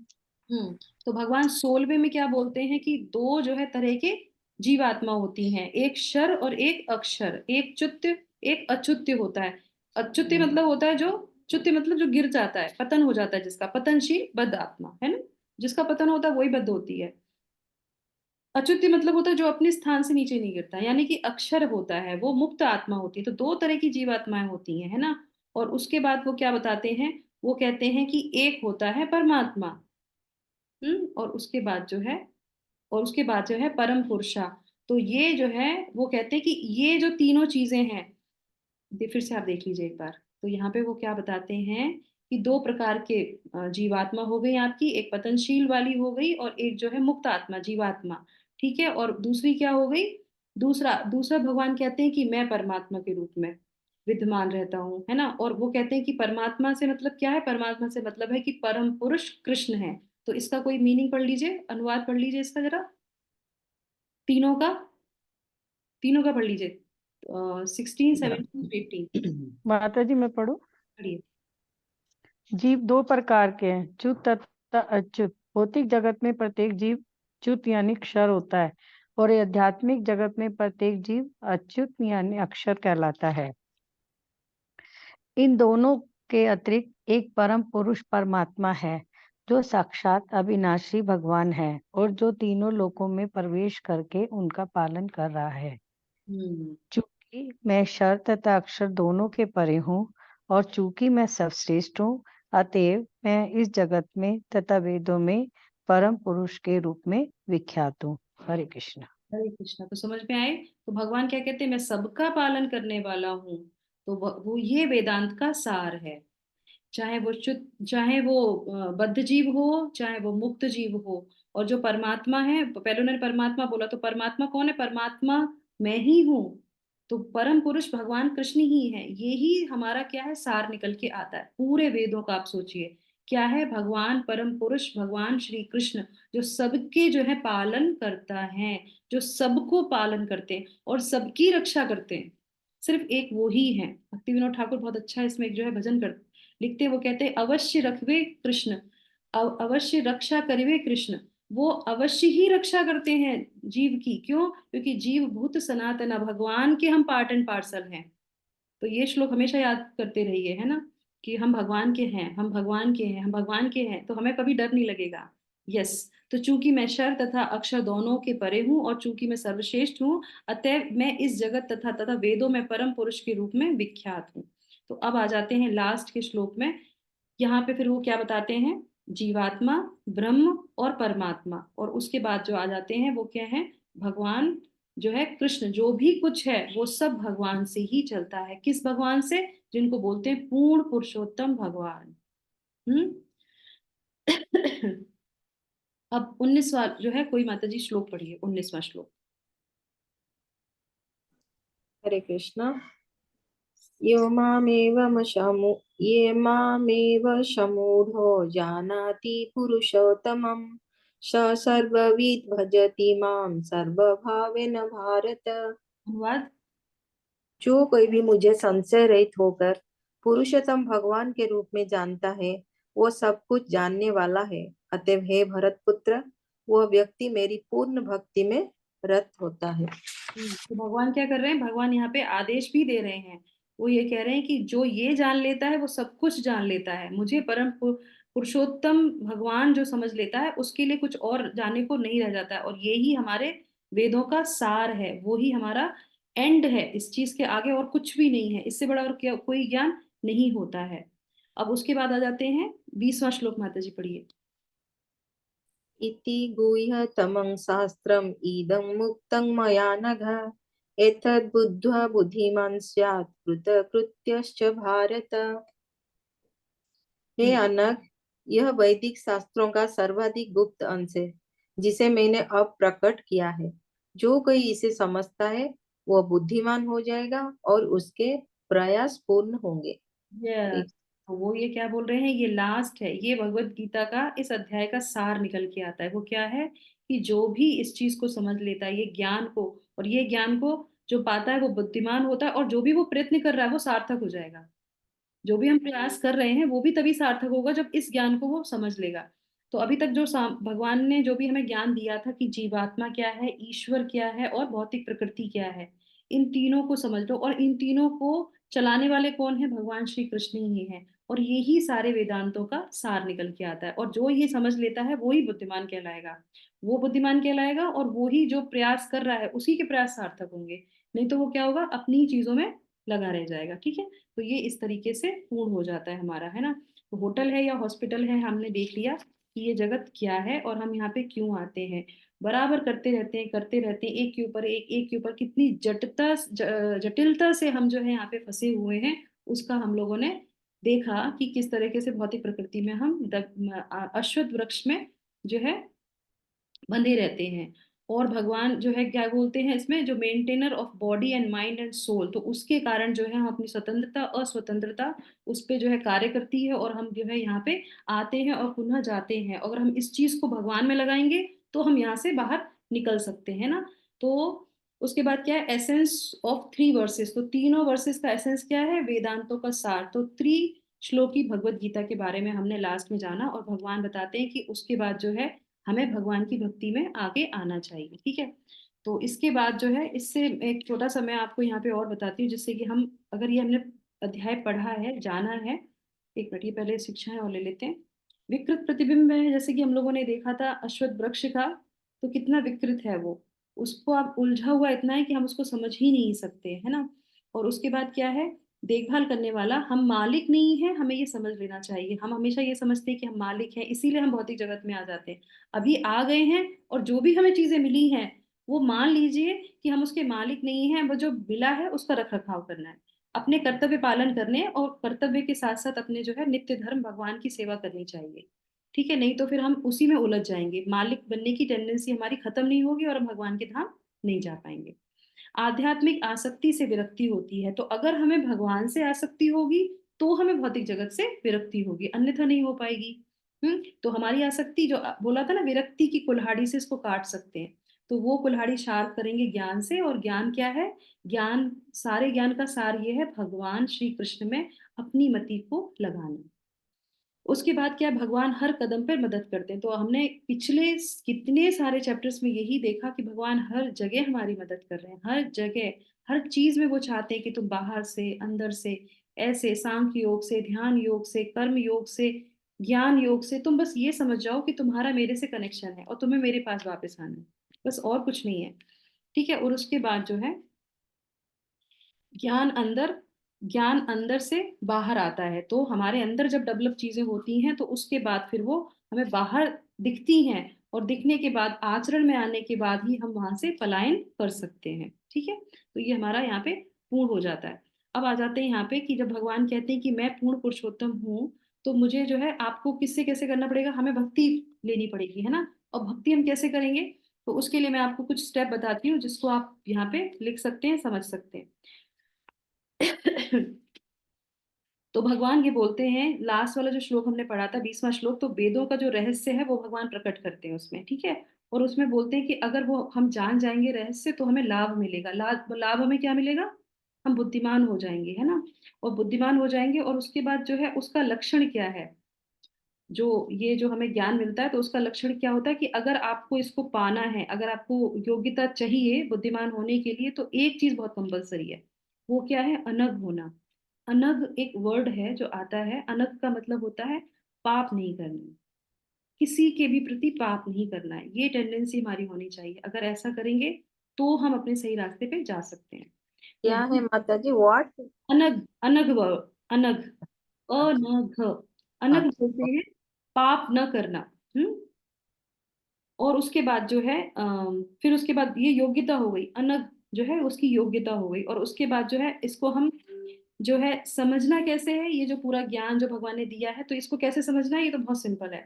तो भगवान 16वें में क्या बोलते हैं कि 2 जो है तरह के जीवात्मा होती हैं, एक क्षर और एक अक्षर, एक च्युत्य एक अच्युत्य होता है। अच्युत्य मतलब होता है जो, च्युत्य मतलब जो गिर जाता है, पतन हो जाता है, जिसका पतनशील बद्ध आत्मा है ना, जिसका पतन होता है वही बद्ध होती है। अच्युत्य मतलब होता है जो अपने स्थान से नीचे नहीं गिरता, यानी कि अक्षर होता है वो मुक्त आत्मा होती है। तो 2 तरह की जीवात्माएं होती हैं, है ना। और उसके बाद वो क्या बताते हैं, वो कहते हैं कि एक होता है परमात्मा। और उसके बाद जो है, और उसके बाद जो है परम पुरुषा। तो ये जो है वो कहते हैं कि ये जो तीनों चीजें हैं, फिर से आप देख लीजिए एक बार। तो यहाँ पे वो क्या बताते हैं कि 2 प्रकार के जीवात्मा हो गई आपकी, एक पतनशील वाली हो गई और एक जो है मुक्त आत्मा जीवात्मा। ठीक है, और दूसरी क्या हो गई, दूसरा दूसरा भगवान कहते हैं कि मैं परमात्मा के रूप में विद्यमान रहता हूँ, है ना। और वो कहते हैं कि परमात्मा से मतलब क्या है, परमात्मा से मतलब है कि परम पुरुष कृष्ण है। तो इसका कोई मीनिंग पढ़ लीजिए, अनुवाद पढ़ लीजिए इसका जरा, तीनों का, तीनों का पढ़ लीजिए, 16, 17, 18 माता जी मैं पढ़ूं? पढ़िए। जीव 2 प्रकार के हैं, च्युत तथा अच्युत। भौतिक जगत में प्रत्येक जीव च्युत यानी क्षर होता है और ये आध्यात्मिक जगत में प्रत्येक जीव अच्युत यानी अक्षर कहलाता है। इन दोनों के अतिरिक्त एक परम पुरुष परमात्मा है जो साक्षात अविनाशी भगवान है और जो तीनों लोकों में प्रवेश करके उनका पालन कर रहा है। हम्म चूंकि मैं क्षर तथा अक्षर दोनों के परे हूँ और चूंकि मैं सर्वश्रेष्ठ हूँ, अतएव मैं इस जगत में तथा वेदों में परम पुरुष के रूप में विख्यात हूँ। हरे कृष्ण। हरे कृष्णा। तो समझ में आए। तो भगवान क्या कहते हैं, मैं सबका पालन करने वाला हूँ। तो वो ये वेदांत का सार है। चाहे वो बद्ध जीव हो, चाहे वो मुक्त जीव हो। और जो परमात्मा है, पहले उन्होंने परमात्मा बोला, तो परमात्मा कौन है, परमात्मा मैं ही हूँ। तो परम पुरुष भगवान कृष्ण ही है। ये ही हमारा क्या है, सार निकल के आता है पूरे वेदों का। आप सोचिए क्या है, भगवान परम पुरुष भगवान श्री कृष्ण जो सबके जो है पालन करता है, जो सबको पालन करते हैं और सबकी रक्षा करते हैं। सिर्फ एक वो ही है। भक्ति विनोद ठाकुर बहुत अच्छा इसमें एक जो है भजन कर लिखते हैं। वो कहते हैं अवश्य रखवे कृष्ण, अवश्य रक्षा करिवे कृष्ण। वो अवश्य ही रक्षा करते हैं जीव की। क्यों? क्योंकि जीव भूत सनातन भगवान के हम पार्ट एंड पार्सल हैं। तो ये श्लोक हमेशा याद करते रहिए, है ना, कि हम भगवान के हैं, हम भगवान के हैं, हम भगवान के हैं, तो हमें कभी डर नहीं लगेगा। यस। तो चूंकि मैं क्षर तथा अक्षर दोनों के परे हूँ और चूंकि मैं सर्वश्रेष्ठ हूँ, अतएव मैं इस जगत तथा तथा वेदों में परम पुरुष के रूप में विख्यात हूँ। तो अब आ जाते हैं लास्ट के श्लोक में। यहाँ पे फिर वो क्या बताते हैं, जीवात्मा, ब्रह्म और परमात्मा। और उसके बाद जो आ जाते हैं वो क्या है, भगवान जो है कृष्ण। जो भी कुछ है वो सब भगवान से ही चलता है। किस भगवान से? जिनको बोलते हैं पूर्ण पुरुषोत्तम भगवान। हम्म अब 19वां जो है, कोई माता जी श्लोक पढ़िए, 19वां श्लोक। हरे कृष्णा। ये मामेव समूढ़ो जानाति पुरुषोत्तमं स सर्वविद् भजति मां सर्वभावेन भारत। अनुवाद। जो कोई भी मुझे संशय रहित होकर पुरुषोत्तम भगवान के रूप में जानता है, वो सब कुछ जानने वाला है। अतएव हे भरत पुत्र, वह व्यक्ति मेरी पूर्ण भक्ति में रत होता है। तो भगवान क्या कर रहे हैं, भगवान यहाँ पे आदेश भी दे रहे हैं। वो ये कह रहे हैं कि जो ये जान लेता है वो सब कुछ जान लेता है। मुझे परम पुरुषोत्तम भगवान जो समझ लेता है, उसके लिए कुछ और जानने को नहीं रह जाता है। और ये ही हमारे वेदों का सार है, वो ही हमारा एंड है। इस चीज के आगे और कुछ भी नहीं है, इससे बड़ा और क्या कोई ज्ञान नहीं होता है। अब उसके बाद आ जाते हैं 20वां श्लोक, माता जी पढ़िए। इति गुह्यतमं शास्त्रम् इदं मुक्तं मया नघ एतद् बुद्ध्वा बुद्धिमान् स्यात् कृतकृत्यश्च भारत। हे अनग, यह वैदिक शास्त्रों का सर्वाधिक गुप्त अंश है। जिसे मैंने अब प्रकट किया है। जो कोई इसे समझता है वह बुद्धिमान हो जाएगा और उसके प्रयास पूर्ण होंगे। यस, तो वो ये क्या बोल रहे हैं, ये लास्ट है, ये भगवत गीता का इस अध्याय का सार निकल के आता है। वो क्या है कि जो भी इस चीज को समझ लेता है, ये ज्ञान को, और ये ज्ञान को जो पाता है वो बुद्धिमान होता है, और जो भी वो प्रयत्न कर रहा है वो सार्थक हो जाएगा। जो भी हम प्रयास कर रहे हैं वो भी तभी सार्थक होगा जब इस ज्ञान को वो समझ लेगा। तो अभी तक जो भगवान ने जो भी हमें ज्ञान दिया था कि जीवात्मा क्या है, ईश्वर क्या है और भौतिक प्रकृति क्या है, इन तीनों को समझ लो, और इन तीनों को चलाने वाले कौन है, भगवान श्री कृष्ण ही है। और यही सारे वेदांतों का सार निकल के आता है, और जो ये समझ लेता है वो ही बुद्धिमान कहलाएगा। वो बुद्धिमान कहलाएगा, और वो ही जो प्रयास कर रहा है उसी के प्रयास सार्थक होंगे। नहीं तो वो क्या होगा, अपनी चीजों में लगा रह जाएगा। ठीक है, तो ये इस तरीके से पूर्ण हो जाता है हमारा, है ना। तो होटल है या हॉस्पिटल है, हमने देख लिया कि ये जगत क्या है और हम यहाँ पे क्यों आते हैं। बराबर करते रहते हैं, करते रहते हैं, एक के ऊपर एक, एक के ऊपर कितनी जटिलता से हम जो है यहाँ पे फंसे हुए हैं, उसका हम लोगों ने देखा कि किस तरीके से भौतिक प्रकृति में हम अश्वत्थ वृक्ष में जो है बंधे रहते हैं। और भगवान जो है क्या बोलते हैं इसमें, जो maintainer of body and mind and soul, तो उसके कारण जो है हम अपनी स्वतंत्रता अस्वतंत्रता उस पे जो है कार्य करती है, और हम जो है यहाँ पे आते हैं और पुनः जाते हैं। अगर हम इस चीज को भगवान में लगाएंगे तो हम यहाँ से बाहर निकल सकते हैं ना। तो उसके बाद क्या है, एसेंस ऑफ थ्री वर्सेस, तो तीनों वर्सेस का एसेंस क्या है, वेदांतों का सार। तो श्लोकी भगवत गीता के बारे में हमने लास्ट में जाना, और भगवान बताते हैं कि उसके बाद जो है हमें भगवान की भक्ति में आगे आना चाहिए। ठीक है, तो इसके बाद जो है, इससे एक छोटा सा मैं आपको यहाँ पे और बताती हूँ, जिससे कि हम, अगर ये हमने अध्याय पढ़ा है, जाना है, एक मिनट, ये पहले शिक्षाएं और ले लेते हैं। विकृत प्रतिबिंब है, जैसे कि हम लोगों ने देखा था अश्वत्थ वृक्ष का, तो कितना विकृत है वो, उसको आप उलझा हुआ इतना है कि हम उसको समझ ही नहीं सकते, है ना। और उसके बाद क्या है, देखभाल करने वाला, हम मालिक नहीं है, हमें ये समझ लेना चाहिए। हम हमेशा ये समझते हैं कि हम मालिक हैं, इसीलिए हम भौतिक जगत में आ जाते हैं। अभी आ गए हैं, और जो भी हमें चीजें मिली हैं वो मान लीजिए कि हम उसके मालिक नहीं हैं, वो जो मिला है उसका रख रखाव करना है, अपने कर्तव्य पालन करने, और कर्तव्य के साथ साथ अपने जो है नित्य धर्म भगवान की सेवा करनी चाहिए। ठीक है, नहीं तो फिर हम उसी में उलझ जाएंगे, मालिक बनने की टेंडेंसी हमारी खत्म नहीं होगी और हम भगवान के धाम नहीं जा पाएंगे। आध्यात्मिक आसक्ति से विरक्ति होती है, तो अगर हमें भगवान से आसक्ति होगी तो हमें भौतिक जगत से विरक्ति होगी, अन्यथा नहीं हो पाएगी। तो हमारी आसक्ति, जो बोला था ना, विरक्ति की कुल्हाड़ी से इसको काट सकते हैं, तो वो कुल्हाड़ी शार्प करेंगे ज्ञान से। और ज्ञान क्या है, ज्ञान, सारे ज्ञान का सार ये है, भगवान श्री कृष्ण में अपनी मति को लगाना। उसके बाद क्या है, भगवान हर कदम पर मदद करते हैं। तो हमने पिछले कितने सारे चैप्टर्स में यही देखा कि भगवान हर जगह हमारी मदद कर रहे हैं, हर जगह, हर चीज में वो चाहते हैं कि तुम बाहर से अंदर से, ऐसे सांख्य योग से, ध्यान योग से, कर्म योग से, ज्ञान योग से, तुम बस ये समझ जाओ कि तुम्हारा मेरे से कनेक्शन है और तुम्हें मेरे पास वापस आना है, बस और कुछ नहीं है। ठीक है, और उसके बाद जो है, ज्ञान अंदर, ज्ञान अंदर से बाहर आता है। तो हमारे अंदर जब डेवलप चीजें होती हैं तो उसके बाद फिर वो हमें बाहर दिखती हैं, और दिखने के बाद आचरण में आने के बाद ही हम वहां से पलायन कर सकते हैं। ठीक है, तो ये हमारा यहाँ पे पूर्ण हो जाता है। अब आ जाते हैं यहाँ पे कि जब भगवान कहते हैं कि मैं पूर्ण पुरुषोत्तम हूँ, तो मुझे जो है आपको किससे कैसे करना पड़ेगा, हमें भक्ति लेनी पड़ेगी, है ना। और भक्ति हम कैसे करेंगे, तो उसके लिए मैं आपको कुछ स्टेप बताती हूँ जिसको आप यहाँ पे लिख सकते हैं, समझ सकते हैं। तो भगवान ये बोलते हैं, लास्ट वाला जो श्लोक हमने पढ़ा था 20वां श्लोक, तो वेदों का जो रहस्य है वो भगवान प्रकट करते हैं उसमें। ठीक है, और उसमें बोलते हैं कि अगर वो हम जान जाएंगे रहस्य तो हमें लाभ मिलेगा। लाभ लाभ हमें क्या मिलेगा, हम बुद्धिमान हो जाएंगे, है ना। और बुद्धिमान हो जाएंगे, और उसके बाद जो है उसका लक्षण क्या है, जो ये जो हमें ज्ञान मिलता है तो उसका लक्षण क्या होता है कि अगर आपको इसको पाना है, अगर आपको योग्यता चाहिए बुद्धिमान होने के लिए, तो एक चीज बहुत कंपलसरी है, वो क्या है, अनग होना। अनग एक वर्ड है जो आता है, अनग का मतलब होता है पाप नहीं करना, किसी के भी प्रति पाप नहीं करना है, ये टेंडेंसी हमारी होनी चाहिए। अगर ऐसा करेंगे तो हम अपने सही रास्ते पे जा सकते हैं। तो क्या है माता जी, व्हाट? अनग, अनग वर्ड, अनग, अच्छा। अनघ, अनग अच्छा। बोलते हैं पाप न करना। हम्म, और उसके बाद जो है फिर उसके बाद ये योग्यता हो गई, अनग जो है उसकी योग्यता हो गई, और उसके बाद जो है इसको हम जो है समझना कैसे है, ये जो पूरा ज्ञान जो भगवान ने दिया है, तो इसको कैसे समझना है, ये तो बहुत सिंपल है।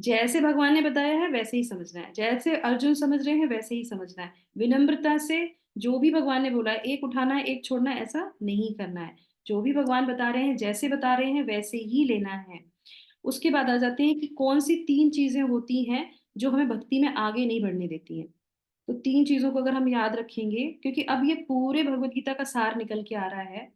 जैसे भगवान ने बताया है वैसे ही समझना है, जैसे अर्जुन समझ रहे हैं वैसे ही समझना है, विनम्रता से। जो भी भगवान ने बोला है, एक उठाना है एक छोड़ना है, ऐसा नहीं करना है। जो भी भगवान बता रहे हैं, जैसे बता रहे हैं वैसे ही लेना है। उसके बाद आ जाते हैं कि कौन सी 3 चीजें होती हैं जो हमें भक्ति में आगे नहीं बढ़ने देती हैं। तो 3 चीजों को अगर हम याद रखेंगे, क्योंकि अब ये पूरे भगवत गीता का सार निकल के आ रहा है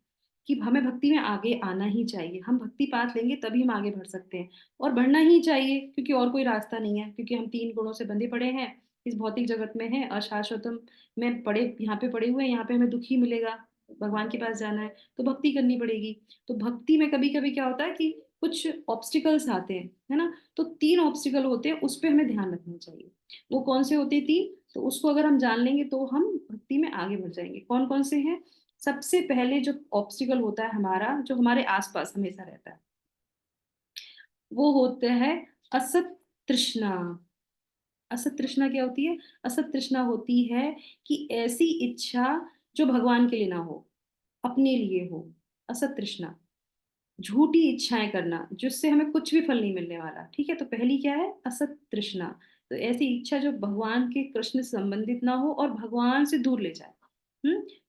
कि हमें भक्ति में आगे आना ही चाहिए। हम भक्ति पाठ लेंगे तभी हम आगे बढ़ सकते हैं, और बढ़ना ही चाहिए, क्योंकि और कोई रास्ता नहीं है। क्योंकि हम 3 गुणों से बंधे पड़े हैं, इस भौतिक जगत में है, अशाश्वतम में पड़े, यहाँ पे पड़े हुए हैं, यहाँ पे हमें दुख ही मिलेगा। भगवान के पास जाना है तो भक्ति करनी पड़ेगी। तो भक्ति में कभी कभी क्या होता है कि कुछ ऑब्स्टिकल्स आते हैं, है ना। तो 3 ऑब्स्टिकल होते हैं, उस पर हमें ध्यान रखना चाहिए। वो कौन से होते हैं 3? तो उसको अगर हम जान लेंगे तो हम भक्ति में आगे बढ़ जाएंगे। कौन कौन से हैं? सबसे पहले जो ऑब्स्टिकल होता है हमारा, जो हमारे आसपास हमेशा रहता है, वो होता है असत तृष्णा। असत तृष्णा क्या होती है? असत तृष्णा होती है कि ऐसी इच्छा जो भगवान के लिए ना हो, अपने लिए हो। असत तृष्णा, झूठी इच्छाएं करना जिससे हमें कुछ भी फल नहीं मिलने वाला। ठीक है, तो पहली क्या है? असत तृष्णा। तो ऐसी इच्छा जो भगवान के, कृष्ण से संबंधित ना हो और भगवान से दूर ले जाए।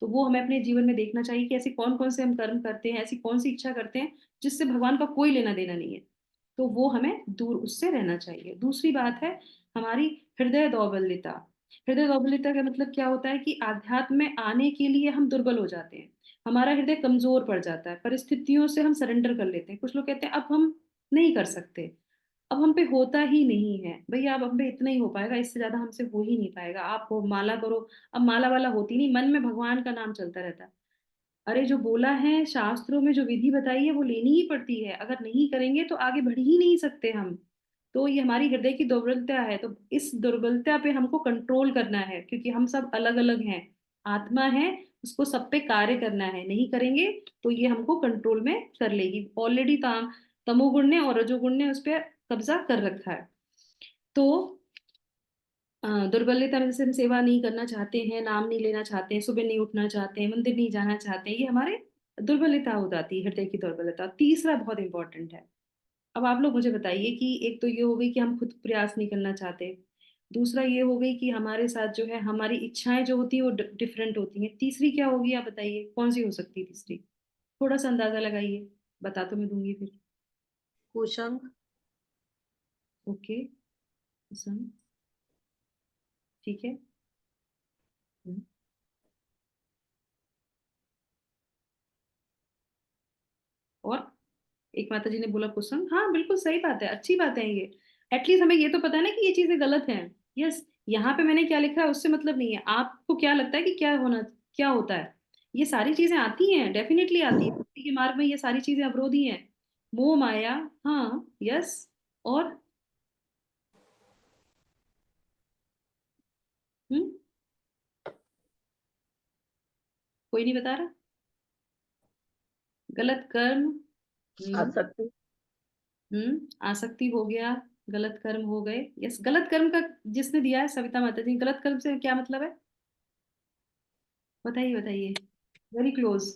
तो वो हमें अपने जीवन में देखना चाहिए कि ऐसे कौन कौन से हम कर्म करते हैं, ऐसी कौन सी इच्छा करते हैं जिससे भगवान का कोई लेना देना नहीं है। तो वो हमें दूर, उससे रहना चाहिए। दूसरी बात है हमारी हृदय दौर्बल्यता। हृदय दौर्बल्यता का मतलब क्या होता है कि आध्यात्म में आने के लिए हम दुर्बल हो जाते हैं, हमारा हृदय कमजोर पड़ जाता है, परिस्थितियों से हम सरेंडर कर लेते हैं। कुछ लोग कहते हैं अब हम नहीं कर सकते, अब हम पे होता ही नहीं है। भैया अब हम पे इतना ही हो पाएगा, इससे ज्यादा हमसे हो ही नहीं पाएगा, आप हो माला करो। अब माला वाला होती नहीं, मन में भगवान का नाम चलता रहता है। अरे जो बोला है शास्त्रों में, जो विधि बताई है वो लेनी ही पड़ती है। अगर नहीं करेंगे तो आगे बढ़ ही नहीं सकते हम। तो ये हमारी हृदय की दुर्बलता है। तो इस दुर्बलता पे हमको कंट्रोल करना है, क्योंकि हम सब अलग अलग हैं, आत्मा है, उसको सब पे कार्य करना है। नहीं करेंगे तो ये हमको कंट्रोल में कर लेगी। ऑलरेडी तमोगुण ने और रजोगुण ने उस पर कब्जा कर रखा है। तो दुर्बलता में जैसे हम सेवा नहीं करना चाहते हैं, नाम नहीं लेना चाहते हैं, सुबह नहीं उठना चाहते हैं, मंदिर नहीं जाना चाहते हैं, ये हमारे दुर्बलता हो जाती है, हृदय की दुर्बलता। तीसरा बहुत इंपॉर्टेंट है। अब आप लोग मुझे बताइए कि एक तो ये हो गई कि हम खुद प्रयास नहीं करना चाहते, दूसरा ये हो गई कि हमारे साथ जो है हमारी इच्छाएं जो होती हैं वो डिफरेंट होती हैं। तीसरी क्या होगी? आप बताइए कौन सी हो सकती है तीसरी? थोड़ा सा अंदाजा लगाइए, बता तो मैं दूंगी फिर। कुसंग। ओके, पसंद, ठीक है। हम्म, और एक माता जी ने बोला कुसुम, हाँ बिल्कुल सही बात है, अच्छी बात है ये। एटलीस्ट हमें ये तो पता है ना कि ये चीजें गलत हैं। यस, यहाँ पे मैंने क्या लिखा है उससे मतलब नहीं है। आपको क्या लगता है कि क्या होना, क्या होता है? ये सारी चीजें आती हैं, डेफिनेटली आती है। भक्ति के मार्ग में ये सारी चीजें अवरोधी हैं। मोह माया, हाँ यस। और हम्म, कोई नहीं बता रहा। गलत कर्म, आसक्ति। आसक्ति हो गया, गलत कर्म हो गए। यस, गलत कर्म का जिसने दिया है सविता माता जी, गलत कर्म से क्या मतलब है? बताइए बताइए, very close.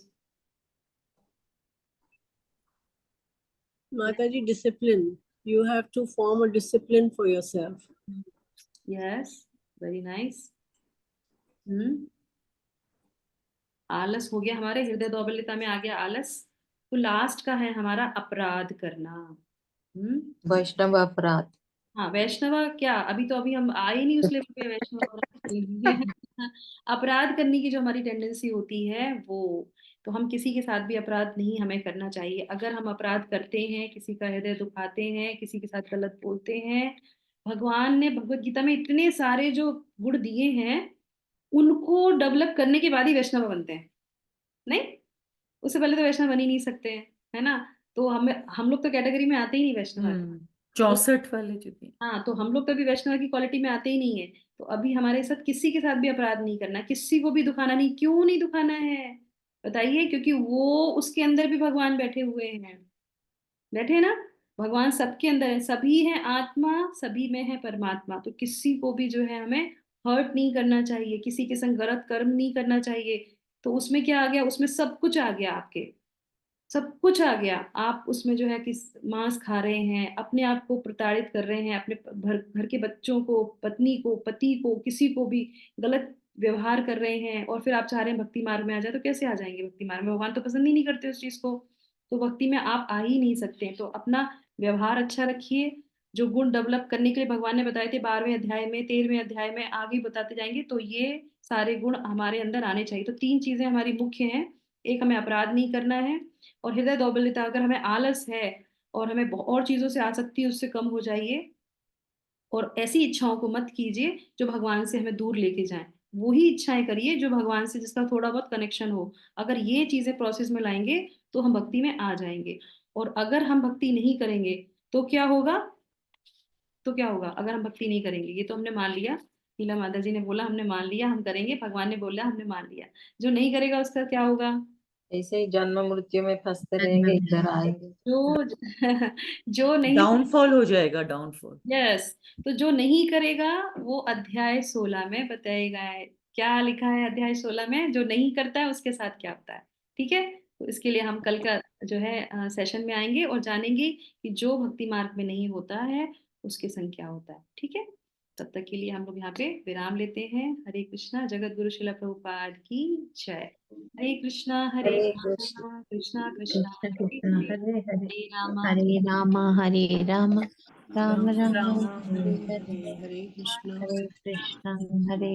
Mataji, discipline. You have to form a discipline for yourself. Yes, very nice. आलस हो गया, हमारे हृदय दौर्बल्यता में आ गया आलस। तो लास्ट का है हमारा अपराध करना। वैष्णव अपराध। हाँ, वैष्णव क्या, अभी हम आए नहीं उस लेवल पे वैष्णव। अपराध करने की जो हमारी टेंडेंसी होती है वो, तो हम किसी के साथ भी अपराध नहीं हमें करना चाहिए। अगर हम अपराध करते हैं, किसी का हृदय दुखाते हैं, किसी के साथ गलत बोलते हैं, भगवान ने भगवत गीता में इतने सारे जो गुण दिए हैं, उनको डेवलप करने के बाद ही वैष्णव बनते हैं। नहीं, उससे पहले तो वैष्णव बन ही नहीं सकते हैं, है ना। तो हम लोग तो कैटेगरी में आते ही नहीं वैष्णव। 64 वाले जो थे। हाँ, तो हम लोग कभी वैष्णव की क्वालिटी में आते ही नहीं है। तो अभी हमारे साथ किसी के साथ भी अपराध नहीं करना, किसी को भी दुखाना नहीं। क्यों नहीं दुखाना है बताइए? क्योंकि वो, उसके अंदर भी भगवान बैठे हुए हैं। बैठे हैं ना, भगवान सबके अंदर है, सभी है आत्मा, सभी में है परमात्मा। तो किसी को भी जो है हमें हर्ट नहीं करना चाहिए, किसी के संग गलत कर्म नहीं करना चाहिए। तो उसमें क्या आ गया? उसमें सब कुछ आ गया आपके। सब कुछ आ गया, आप उसमें जो है कि मांस खा रहे हैं, अपने आप को प्रताड़ित कर रहे हैं, अपने घर के बच्चों को, पत्नी को, पति को, किसी को भी गलत व्यवहार कर रहे हैं, और फिर आप चाह रहे हैं भक्ति मार्ग में आ जाए, तो कैसे आ जाएंगे भक्ति मार्ग में? भगवान तो पसंद ही नहीं करते उस चीज को, तो भक्ति में आप आ ही नहीं सकते। तो अपना व्यवहार अच्छा रखिए। जो गुण डेवलप करने के लिए भगवान ने बताए थे 12वें अध्याय में, 13वें अध्याय में आगे बताते जाएंगे, तो ये सारे गुण हमारे अंदर आने चाहिए। तो 3 चीजें हमारी मुख्य हैं। एक, हमें अपराध नहीं करना है, और हृदय दौर्बल्यता, अगर हमें आलस है और हमें और चीजों से आसक्ति, उससे कम हो जाइए। और ऐसी इच्छाओं को मत कीजिए जो भगवान से हमें दूर लेके जाएं। वही इच्छाएं करिए जो भगवान से जिसका थोड़ा बहुत कनेक्शन हो। अगर ये चीजें प्रोसेस में लाएंगे तो हम भक्ति में आ जाएंगे। और अगर हम भक्ति नहीं करेंगे तो क्या होगा? तो क्या होगा अगर हम भक्ति नहीं करेंगे? ये तो हमने मान लिया, नीला माता जी ने बोला हमने मान लिया, हम करेंगे, भगवान ने बोला हमने मान लिया। जो नहीं करेगा उसका क्या होगा? ऐसे ही जन्म मृत्यु में फंसते रहेंगे, इधर आएंगे। जो जो नहीं, डाउनफॉल हो जाएगा, डाउनफॉल। यस, तो जो नहीं करेगा वो अध्याय 16 में बताएगा है। क्या लिखा है अध्याय 16 में? जो नहीं करता है उसके साथ क्या होता है। ठीक है, तो इसके लिए हम कल का जो है सेशन में आएंगे और जानेंगे कि जो भक्ति मार्ग में नहीं होता है उसके संग क्या होता है। ठीक है, तब तक के लिए हम लोग यहाँ पे विराम लेते हैं। हरे कृष्णा, जगत गुरु शिला प्रभुपाद की जय। हरे कृष्णा हरे हरे कृष्ण कृष्णा कृष्णा कृष्णा कृष्ण हरे कृष्ण हरे, हरे हरे, हरे रामा हरे राम हरे राम, राम राम राम राम हरे हरे, हरे कृष्ण हरे कृष्ण हरे